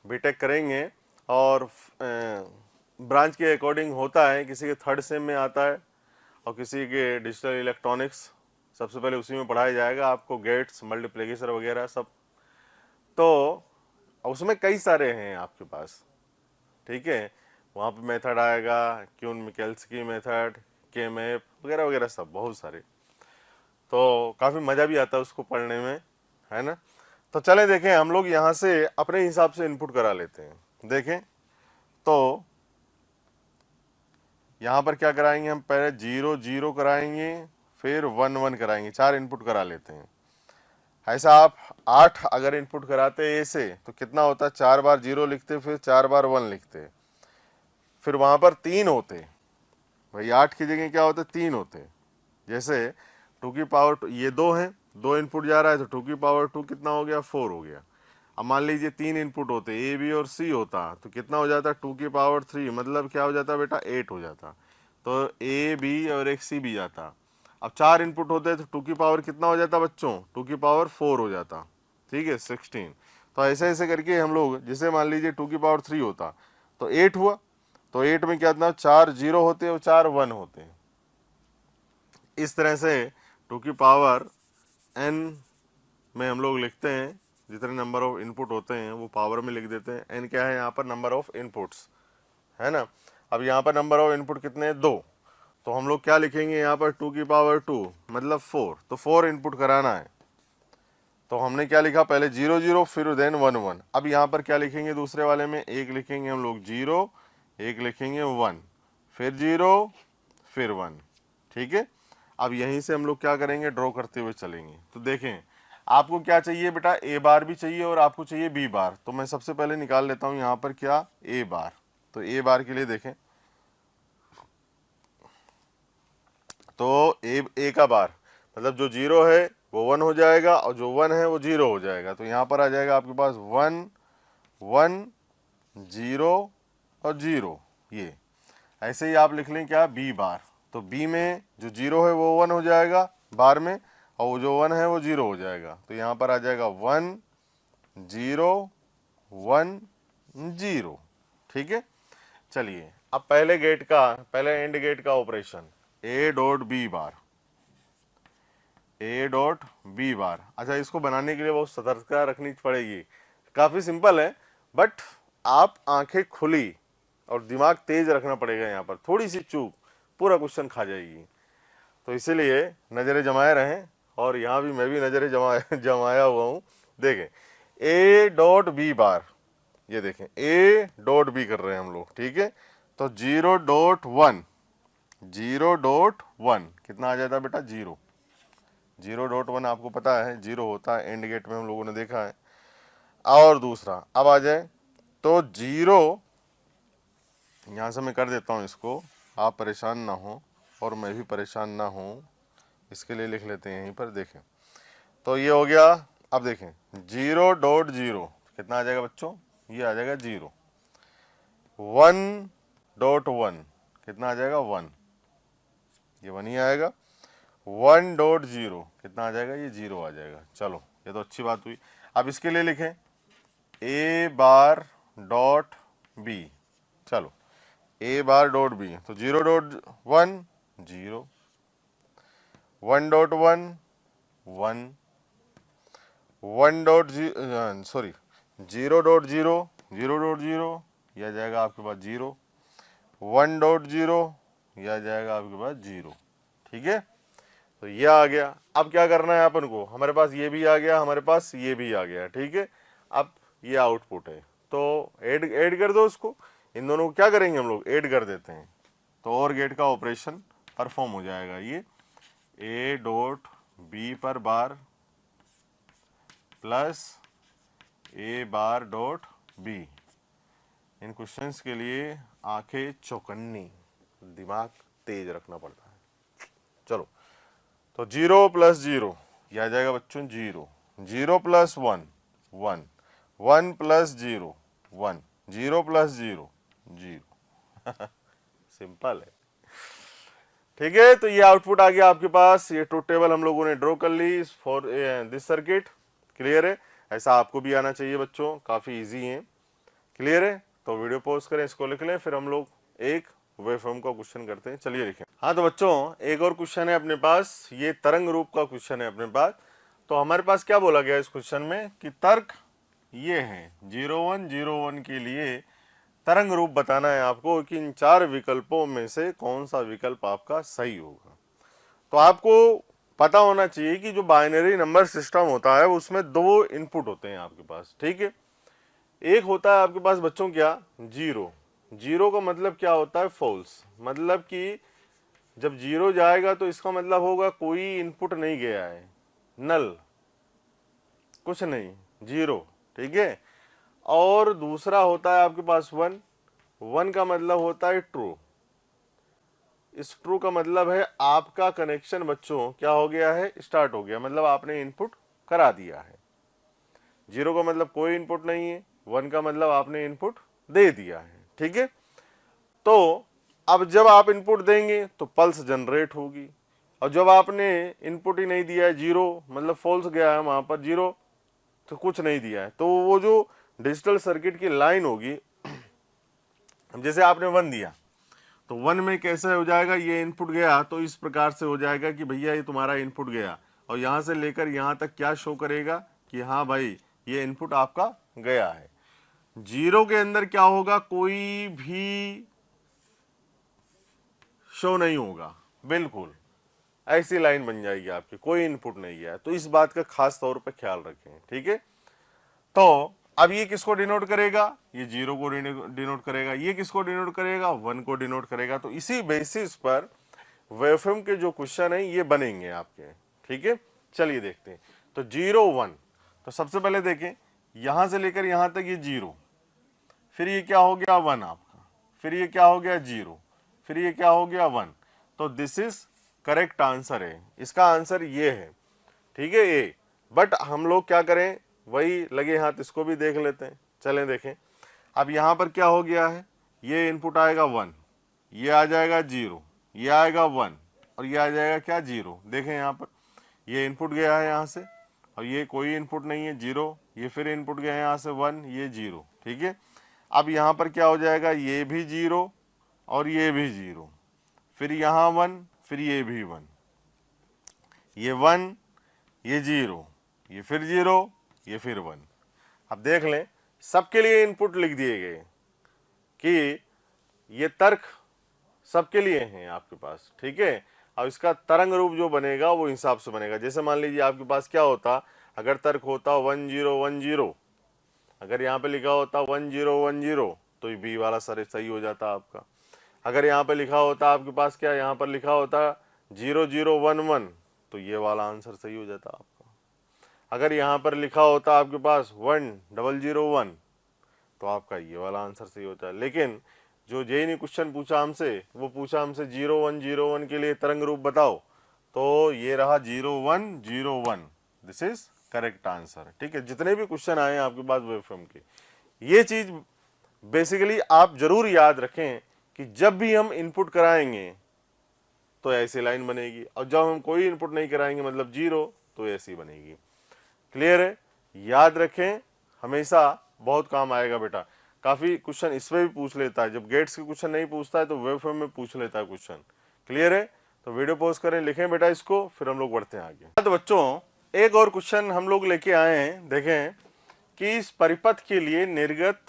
बीटेक करेंगे और ब्रांच के अकॉर्डिंग होता है, किसी के थर्ड सेम में आता है और किसी के डिजिटल इलेक्ट्रॉनिक्स, सबसे पहले उसी में पढ़ाया जाएगा आपको, गेट्स, मल्टीप्लिकेशन वगैरह सब, तो उसमें कई सारे हैं आपके पास। ठीक है, वहाँ पे मेथड आएगा, क्यून मिकेल्स्की मेथड, के मैप वगैरह वगैरह सब बहुत सारे, तो काफ़ी मज़ा भी आता है उसको पढ़ने में, है ना। तो चलें देखें, हम लोग यहाँ से अपने हिसाब से इनपुट करा लेते हैं। देखें तो यहाँ पर क्या कराएंगे हम, पहले 0 0 कराएंगे, फिर 1 1 कराएंगे, 4 इनपुट करा लेते हैं। ऐसा आप 8 अगर इनपुट कराते ए से तो कितना होता, 4 बार 0 लिखते, फिर 4 बार 1 लिखते, फिर वहाँ पर 3 होते भाई, 8 की जगह क्या होते, 3 होते। जैसे 2 की पावर 2, ये 2 है, 2 इनपुट जा रहा है, तो 2 की पावर 2 कितना हो गया, 4 हो गया। अब मान लीजिए 3 इनपुट होते, ए बी और सी होता, तो कितना हो जाता, 2 की पावर 3, मतलब क्या हो जाता बेटा, 8 हो जाता। तो ए बी और एक सी भी जाता। अब 4 इनपुट होते तो 2 की पावर कितना हो जाता बच्चों, 2 की पावर 4 हो जाता, ठीक है, 16। तो ऐसे ऐसे करके हम लोग, जैसे मान लीजिए 2 की पावर 3 होता तो 8 हुआ, तो 8 में क्या था, 4 0 होते और 4 1 होते। इस तरह से 2 की पावर n में हम लोग लिखते हैं, जितने नंबर ऑफ इनपुट होते हैं वो पावर में लिख देते हैं। n क्या है यहाँ पर, नंबर ऑफ इनपुट्स है ना। अब यहाँ पर नंबर ऑफ इनपुट कितने हैं, 2, तो हम लोग क्या लिखेंगे यहाँ पर, 2 की पावर 2 मतलब 4, तो 4 इनपुट कराना है। तो हमने क्या लिखा, पहले 0 0 फिर देन 1 1। अब यहाँ पर क्या लिखेंगे, दूसरे वाले में एक लिखेंगे हम लोग 0, एक लिखेंगे 1, फिर 0 फिर 1, ठीक है। अब यहीं से हम लोग क्या करेंगे, ड्रॉ करते हुए चलेंगे। तो देखें आपको क्या चाहिए बेटा, ए बार भी चाहिए और आपको चाहिए बी बार। तो मैं सबसे पहले निकाल लेता हूँ यहाँ पर क्या, ए बार। तो ए बार के लिए देखें तो ए का बार मतलब जो 0 है वो 1 हो जाएगा और जो 1 है वो 0 हो जाएगा। तो यहाँ पर आ जाएगा आपके पास 1 1 0 और 0। ये ऐसे ही आप लिख लें क्या, बी बार। तो बी में जो 0 है वो 1 हो जाएगा बार में, और वो जो 1 है वो 0 हो जाएगा। तो यहाँ पर आ जाएगा 1 0 1 0, ठीक है। चलिए अब पहले गेट का, पहले एंड गेट का operation, A dot B bar, A dot B bar. अच्छा, इसको बनाने के लिए बहुत सतर्कता रखनी पड़ेगी। काफ़ी सिंपल है, बट आप आंखें खुली और दिमाग तेज रखना पड़ेगा। यहाँ पर थोड़ी सी चूक पूरा क्वेश्चन खा जाएगी, तो इसीलिए नज़रें जमाए रहें। और यहाँ भी मैं भी नज़रें जमाया हुआ हूँ। देखें ए डॉट बी बार, ये देखें ए डॉट बी कर रहे हैं हम लोग, ठीक है। तो 0 डॉट 1, 0 डॉट 1 कितना आ जाता है बेटा, 0। 0 डॉट 1 आपको पता है 0 होता है, एंड गेट में हम लोगों ने देखा है। और दूसरा अब आ जाए तो 0, यहाँ से मैं कर देता हूँ इसको, आप परेशान ना हो और मैं भी परेशान ना हूँ, इसके लिए लिख लेते हैं यहीं पर। देखें तो ये हो गया। अब देखें 0 डॉट 0 कितना आ जाएगा बच्चों, ये आ जाएगा 0। 1 डॉट 1 कितना आ जाएगा, 1, ये 1 ही आएगा। 1 डॉट 0 कितना आ जाएगा, ये 0 आ जाएगा। चलो ये तो अच्छी बात हुई। अब इसके लिए लिखें ए बार डॉट बी। चलो ए बार डॉट बी, तो 0 dot 1 0, 1 dot 1 1, 1 dot 0 dot 0 0 dot 0, यह जाएगा आपके पास 0, 1 डॉट 0, यह जाएगा आपके पास 0, ठीक है। तो ये आ गया। अब क्या करना है अपन को, हमारे पास ये भी आ गया, हमारे पास ये भी आ गया, ठीक है। अब ये आउटपुट है, तो ऐड कर दो उसको, इन दोनों को क्या करेंगे हम लोग, ऐड कर देते हैं। तो और गेट का ऑपरेशन परफॉर्म हो जाएगा। ये ए डॉट बी पर bar plus A bar dot B. In questions के लिए आंखें चौकन्नी, दिमाग तेज रखना पड़ता है। चलो तो 0 प्लस 0 यह आ जाएगा बच्चों 0, 0 प्लस 1 1, 1 प्लस 0 1, 0 प्लस 0 0। सिंपल है, ठीक है। तो ये आउटपुट आ गया आपके पास। ये ट्रुथ टेबल हम लोगों ने ड्रॉ कर ली फॉर दिस सर्किट। क्लियर है, ऐसा आपको भी आना चाहिए बच्चों, काफ़ी इजी है। क्लियर है, तो वीडियो पॉज करें, इसको लिख लें, फिर हम लोग एक वेवफॉर्म का क्वेश्चन करते हैं। चलिए लिखें। हाँ तो बच्चों एक और क्वेश्चन है अपने पास, ये तरंग रूप का क्वेश्चन है अपने पास। तो हमारे पास क्या बोला गया इस क्वेश्चन में कि तर्क ये है 0101 के लिए तरंग रूप बताना है आपको कि इन 4 विकल्पों में से कौन सा विकल्प आपका सही होगा। तो आपको पता होना चाहिए कि जो बाइनरी नंबर सिस्टम होता है उसमें दो इनपुट होते हैं आपके पास, ठीक है। एक होता है आपके पास बच्चों क्या, जीरो। जीरो का मतलब क्या होता है, फॉल्स। मतलब कि जब जीरो जाएगा तो इसका मतलब होगा कोई इनपुट नहीं गया है, नल, कुछ नहीं, जीरो, ठीक है। और दूसरा होता है आपके पास वन। वन का मतलब होता है ट्रू। इस ट्रू का मतलब है आपका कनेक्शन बच्चों क्या हो गया है, स्टार्ट हो गया, मतलब आपने इनपुट करा दिया है। जीरो का मतलब कोई इनपुट नहीं है, वन का मतलब आपने इनपुट दे दिया है, ठीक है। तो अब जब आप इनपुट देंगे तो पल्स जनरेट होगी, और जब आपने इनपुट ही नहीं दिया है, जीरो मतलब फॉल्स गया है वहां पर, जीरो तो कुछ नहीं दिया है, तो वो जो डिजिटल सर्किट की लाइन होगी, जैसे आपने वन दिया तो वन में कैसे हो जाएगा, ये इनपुट गया तो इस प्रकार से हो जाएगा कि भैया ये तुम्हारा इनपुट गया, और यहां से लेकर यहां तक क्या शो करेगा कि हाँ भाई ये इनपुट आपका गया है। जीरो के अंदर क्या होगा, कोई भी शो नहीं होगा, बिल्कुल ऐसी लाइन बन जाएगी आपकी, कोई इनपुट नहीं गया। तो इस बात का खास तौर पे ख्याल रखें, ठीक है। तो अब ये किसको डिनोट करेगा, ये जीरो को डिनोट करेगा, ये किसको डिनोट करेगा, वन को डिनोट करेगा। तो इसी बेसिस पर वेवफॉर्म के जो क्वेश्चन है ये बनेंगे आपके, ठीक है। चलिए देखते हैं। तो जीरो वन, तो सबसे पहले देखें यहां से लेकर यहां तक ये जीरो, फिर ये क्या हो गया वन आपका, फिर ये क्या हो गया जीरो, फिर ये क्या हो गया वन। तो दिस इज करेक्ट आंसर है, इसका आंसर ये है, ठीक है, ए। बट हम लोग क्या करें, वही लगे हाथ इसको भी देख लेते हैं, चलें देखें। अब यहां पर क्या हो गया है, ये इनपुट आएगा वन, ये आ जाएगा जीरो, ये आएगा वन, और ये आ जाएगा क्या, जीरो। देखें यहाँ पर ये इनपुट गया है यहाँ से, और ये कोई इनपुट नहीं है, जीरो। ये फिर इनपुट गया है यहाँ से वन, ये जीरो, ठीक है। अब यहाँ पर क्या हो जाएगा, ये भी जीरो और ये भी जीरो, फिर यहाँ वन, फिर ये भी वन, ये वन, ये जीरो, ये फिर जीरो, ये फिर वन। अब देख लें सबके लिए इनपुट लिख दिए गए कि ये तर्क सबके लिए हैं आपके पास, ठीक है। अब इसका तरंग रूप जो बनेगा वो हिसाब से बनेगा। जैसे मान लीजिए आपके पास क्या होता, अगर तर्क होता 1010, अगर यहाँ पे लिखा होता 1010 तो ये बी वाला सर सही हो जाता आपका। अगर यहाँ पे लिखा होता आपके पास क्या, यहाँ पर लिखा होता 0011 तो ये वाला आंसर सही हो जाता आपका। अगर यहाँ पर लिखा होता आपके पास 1001 तो आपका ये वाला आंसर सही होता है। लेकिन जो जेईई क्वेश्चन पूछा हमसे, वो पूछा हमसे 0101 के लिए तरंग रूप बताओ, तो ये रहा 0101, दिस इज करेक्ट आंसर, ठीक है। जितने भी क्वेश्चन आए हैं आपके पास वेवफॉर्म के, ये चीज बेसिकली आप जरूर याद रखें कि जब भी हम इनपुट कराएंगे तो ऐसी लाइन बनेगी, और जब हम कोई इनपुट नहीं कराएंगे मतलब जीरो तो ऐसी बनेगी। क्लियर है, याद रखें, हमेशा बहुत काम आएगा बेटा। काफी क्वेश्चन इसमें भी पूछ लेता है, जब गेट्स के क्वेश्चन नहीं पूछता है तो वेवफॉर्म में पूछ लेता है क्वेश्चन। क्लियर है, तो वीडियो पॉज करें, लिखें बेटा इसको, फिर हम लोग बढ़ते हैं आगे। तो बच्चों एक और क्वेश्चन हम लोग लेके आए हैं, देखें कि इस परिपथ के लिए निर्गत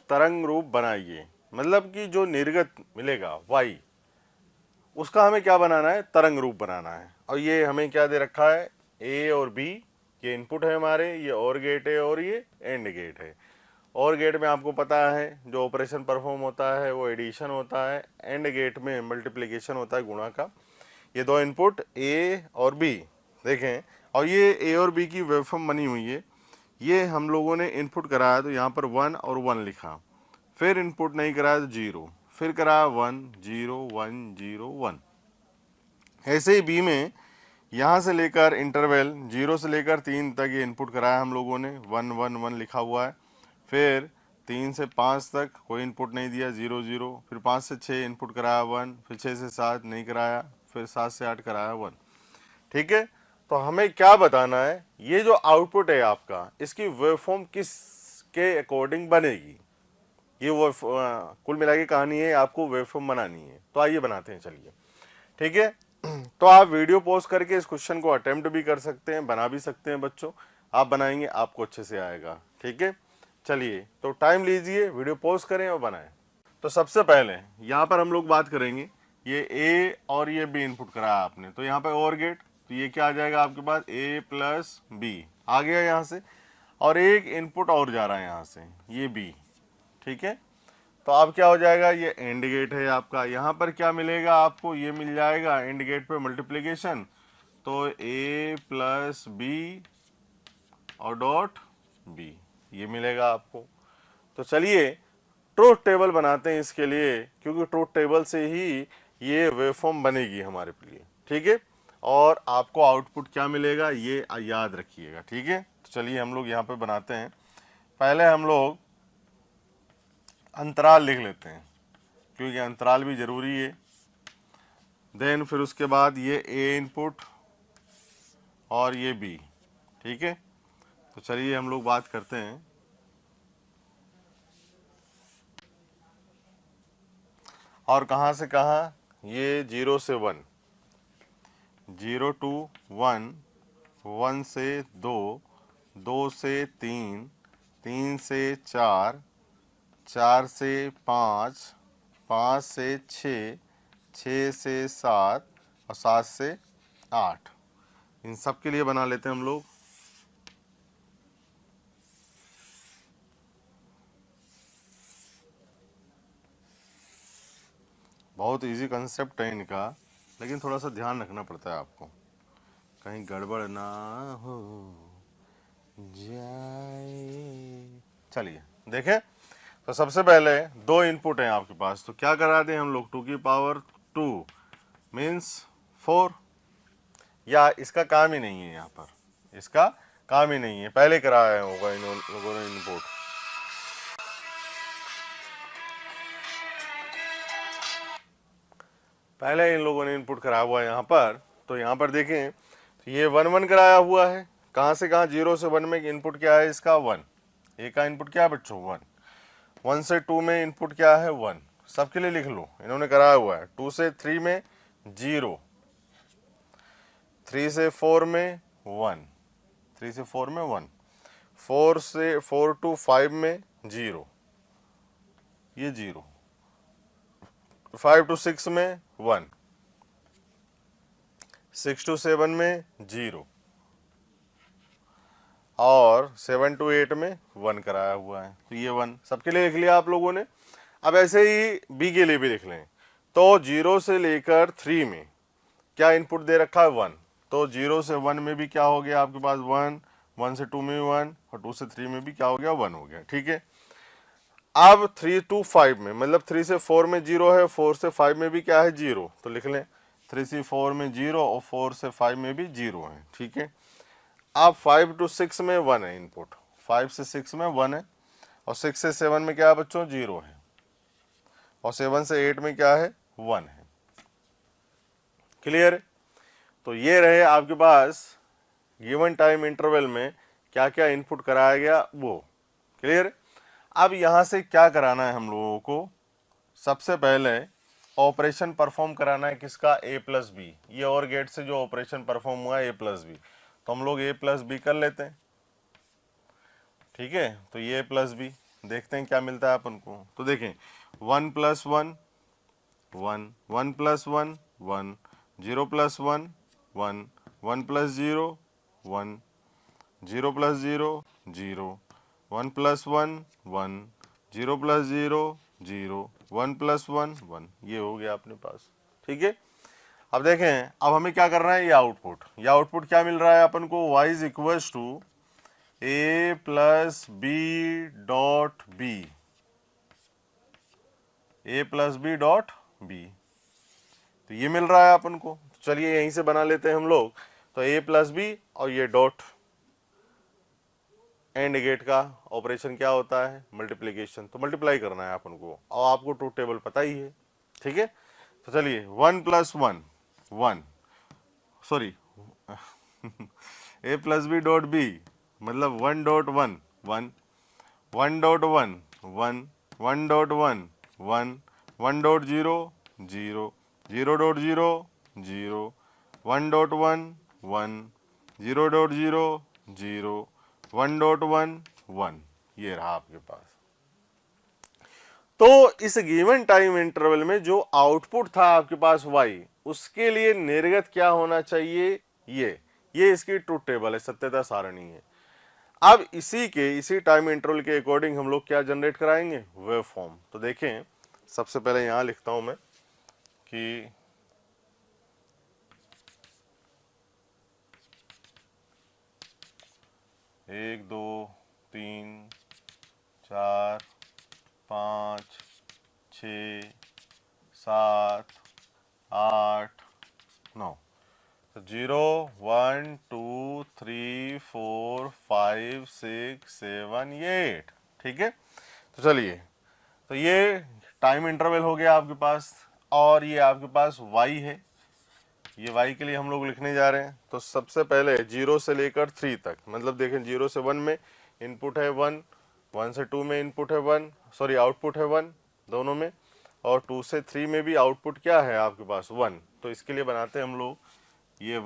तरंग रूप बनाइए। मतलब कि जो निर्गत मिलेगा वाई, उसका हमें क्या बनाना है, तरंग रूप बनाना है। और ये हमें क्या दे रखा है, ए और बी ये इनपुट है हमारे, ये और गेट है और ये एंड गेट है। और गेट में आपको पता है जो ऑपरेशन परफॉर्म होता है वो एडिशन होता है, एंड गेट में मल्टीप्लिकेशन होता है, गुणा का। ये दो इनपुट ए और बी देखें, और ये ए और बी की वेवफॉर्म बनी हुई है। ये हम लोगों ने इनपुट कराया तो यहाँ पर 1 और 1 लिखा, फिर इनपुट नहीं कराया तो 0, फिर कराया 1 0 1 0 1। ऐसे ही बी में यहाँ से लेकर इंटरवल 0 से लेकर 3 तक ये इनपुट कराया हम लोगों ने, 1 1 1 लिखा हुआ है। फिर 3 से 5 तक कोई इनपुट नहीं दिया, 0 0। फिर 5 से 6 इनपुट कराया 1, फिर 6 से 7 नहीं कराया, फिर 7 से 8 कराया 1। ठीक है, तो हमें क्या बताना है, ये जो आउटपुट है आपका, इसकी वेवफॉर्म किस के अकॉर्डिंग बनेगी। ये वो कुल मिला के कहानी है, आपको वेवफॉर्म बनानी है। तो आइए बनाते हैं, चलिए। ठीक है, तो आप वीडियो पॉज करके इस क्वेश्चन को अटेम्प्ट भी कर सकते हैं, बना भी सकते हैं बच्चों। आप बनाएंगे आपको अच्छे से आएगा। ठीक है, चलिए तो टाइम लीजिए, वीडियो पॉज करें और बनाएं। तो सबसे पहले यहाँ पर हम लोग बात करेंगे, ये ए और ये बी इनपुट कराया आपने, तो यहाँ पे और गेट तो ये क्या आ जाएगा आपके पास, a प्लस बी आ गया यहाँ से, और एक इनपुट और जा रहा है यहाँ से, ये b, ठीक है। तो अब क्या हो जाएगा, ये एंड गेट है आपका, यहाँ पर क्या मिलेगा आपको, ये मिल जाएगा एंड गेट पे मल्टीप्लिकेशन, तो a प्लस बी और डॉट b, ये मिलेगा आपको। तो चलिए ट्रूथ टेबल बनाते हैं इसके लिए, क्योंकि ट्रूथ टेबल से ही ये वेवफॉर्म बनेगी हमारे लिए, ठीक है। और आपको आउटपुट क्या मिलेगा ये याद रखिएगा, ठीक है। तो चलिए हम लोग यहाँ पे बनाते हैं। पहले हम लोग अंतराल लिख लेते हैं, क्योंकि अंतराल भी ज़रूरी है। देन फिर उसके बाद ये ए इनपुट और ये बी, ठीक है। तो चलिए हम लोग बात करते हैं। और कहाँ से कहाँ, ये 0 से 1, 0 to 1, 1 से 2, 2 से 3, 3 से 4, 4 से 5, 5 से 6, 6 से 7 और 7 से 8, इन सब के लिए बना लेते हैं हम लोग। बहुत इजी कंसेप्ट है इनका, लेकिन थोड़ा सा ध्यान रखना पड़ता है आपको, कहीं गड़बड़ ना हो जाए। चलिए देखें, तो सबसे पहले दो इनपुट हैं आपके पास, तो क्या करा दें हम लोग, 2 की पावर 2 मीन्स 4, या इसका काम ही नहीं है, यहाँ पर इसका काम ही नहीं है, पहले कराया होगा इन लोगों ने इनपुट। पहले इन लोगों ने इनपुट कराया हुआ है यहाँ पर। तो यहाँ पर देखें, तो ये 1 1 कराया हुआ है, कहाँ से कहाँ, 0 से 1 में इनपुट क्या है इसका 1, ए का इनपुट क्या है बच्चों 1, 1 से 2 में इनपुट क्या है 1, सबके लिए लिख लो, इन्होंने कराया हुआ है। 2 से 3 में 0, 3 से 4 में 1, 3 से 4 में 1, 4 to 5 में 0, ये 0, 5 to 6 में 1, 6 to 7 में 0, और 7 to 8 में 1 कराया हुआ है। तो ये 1 सबके लिए लिख लिया आप लोगों ने। अब ऐसे ही बी के लिए भी लिख लें। तो 0 से लेकर 3 में क्या इनपुट दे रखा है 1, तो 0 से 1 में भी क्या हो गया आपके पास 1, 1 से 2 में 1, और 2 से 3 में भी क्या हो गया 1 हो गया, ठीक है। अब 3 to 5 में, मतलब 3 से 4 में 0 है, 4 से 5 में भी क्या है 0, तो लिख लें 3 से 4 में 0 और 4 से 5 में भी 0 है, ठीक है। अब 5 to 6 में 1 है इनपुट, 5 से 6 में 1 है, और 6 से 7 में क्या है बच्चों 0 है, और 7 से 8 में क्या है 1 है, क्लियर। तो ये रहे आपके पास गिवन टाइम इंटरवल में क्या क्या इनपुट कराया गया वो, क्लियर। अब यहाँ से क्या कराना है हम लोगों को, सबसे पहले ऑपरेशन परफॉर्म कराना है किसका, a प्लस बी, ये और गेट से जो ऑपरेशन परफॉर्म हुआ है a प्लस बी, तो हम लोग a प्लस बी कर लेते हैं, ठीक है। तो ये प्लस बी देखते हैं क्या मिलता है अपन को। तो देखें 1 plus 1 1, 1 plus 1 1, 0 plus 1 1, 1 plus 0 1, 0 plus 0 0, 1 plus 1 1, 0 plus 0 0, 1 plus 1 1, ये हो गया अपने पास, ठीक है। अब देखें, अब हमें क्या करना है, ये आउटपुट क्या मिल रहा है अपन को, y is equals to a plus B dot B, a plus B dot B, तो ये मिल रहा है अपन को। चलिए यहीं से बना लेते हैं हम लोग। तो a प्लस बी और ये डॉट, एंड गेट का ऑपरेशन क्या होता है, मल्टीप्लिकेशन, तो मल्टीप्लाई करना है अपन को, और आपको ट्रूथ टेबल पता ही है, ठीक है। तो चलिए 1 plus 1 1, sorry a plus B dot B मतलब 1 dot 1 1, 1 dot 1 1, 1 dot 1 1, 1 dot 0 0, 0 dot 0 0, 1 dot 1 1, 0 dot 0 0, 1 dot 1 1, ये रहा आपके पास। तो इस गिवन टाइम इंटरवल में जो आउटपुट था आपके पास y, उसके लिए निर्गत क्या होना चाहिए ये इसकी ट्रुथ टेबल है, सत्यता सारणी है। अब इसी टाइम इंटरवल के अकॉर्डिंग हम लोग क्या जनरेट कराएंगे, वेव फॉर्म। तो देखें, सबसे पहले यहां लिखता हूं मैं कि एक, दो, तीन, चार, 5, 6, 7, 8, 9। तो 0, 1, 2, 3, 4, 5, 6, 7, ये 8। ठीक है, तो चलिए, तो ये टाइम इंटरवल हो गया आपके पास, और ये आपके पास y है। ये y के लिए हम लोग लिखने जा रहे हैं। तो सबसे पहले 0 से लेकर 3 तक, मतलब देखें 0 से 1 में इनपुट है 1, 1 से 2 में इनपुट है 1, सॉरी आउटपुट है 1 दोनों में, और 2 से 3 में भी आउटपुट क्या है आपके पास 1। तो इसके लिए बनाते हैं हम लोग ये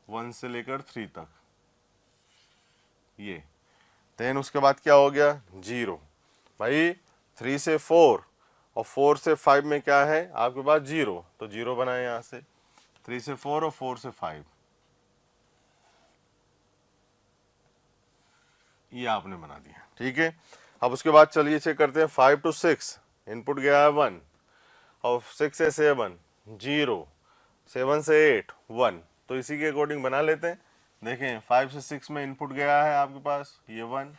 1 से लेकर 3 तक ये। देन उसके बाद क्या हो गया 0, भाई 3 से 4 और 4 से 5 में क्या है आपके पास 0, तो 0 बनाए यहां से। 3 से 4 और 4 से 5 ये आपने बना दिया। ठीक है, अब उसके बाद चलिए चेक करते हैं 5 to 6 इनपुट गया है 1, और 6 से 7 0, 7 से 8 1। तो इसी के अकॉर्डिंग बना लेते हैं। देखें 5 से 6 में इनपुट गया है आपके पास ये 1,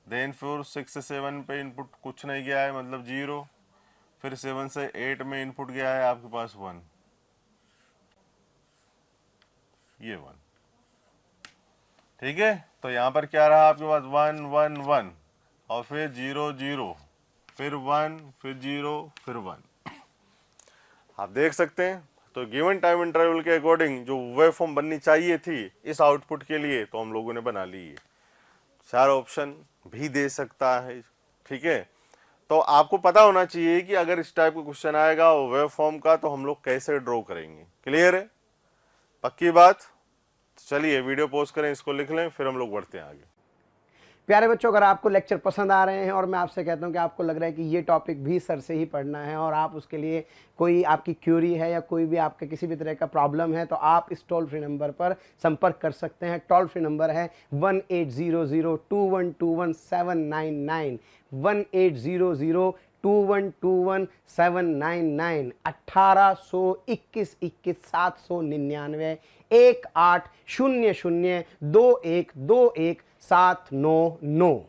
देन फिर 6 से 7 पे इनपुट कुछ नहीं गया है मतलब 0, फिर 7 से 8 में इनपुट गया है आपके पास 1, ये 1। ठीक है, तो यहाँ पर क्या रहा आपके पास 1 1 1, और फिर 0 0, फिर 1, फिर 0, फिर 1। आप देख सकते हैं, तो गिवन टाइम इंटरवल के अकॉर्डिंग जो वेव फॉर्म बननी चाहिए थी इस आउटपुट के लिए, तो हम लोगों ने बना ली है। 4 ऑप्शन भी दे सकता है। ठीक है, तो आपको पता होना चाहिए कि अगर इस टाइप का क्वेश्चन आएगा वेव फॉर्म का तो हम लोग कैसे ड्रॉ करेंगे। क्लियर है, पक्की बात। चलिए वीडियो पॉज करें, इसको लिख लें, फिर हम लोग बढ़ते हैं आगे। प्यारे बच्चों, अगर आपको लेक्चर पसंद आ रहे हैं और मैं आपसे कहता हूं कि आपको लग रहा है कि ये टॉपिक भी सर से ही पढ़ना है, और आप उसके लिए कोई आपकी क्यूरी है या कोई भी आपके किसी भी तरह का प्रॉब्लम है, तो आप इस टोल फ्री नंबर पर संपर्क कर सकते हैं। टोल फ्री नंबर है 18002121 799 1800212799 1821 799 18002121 799।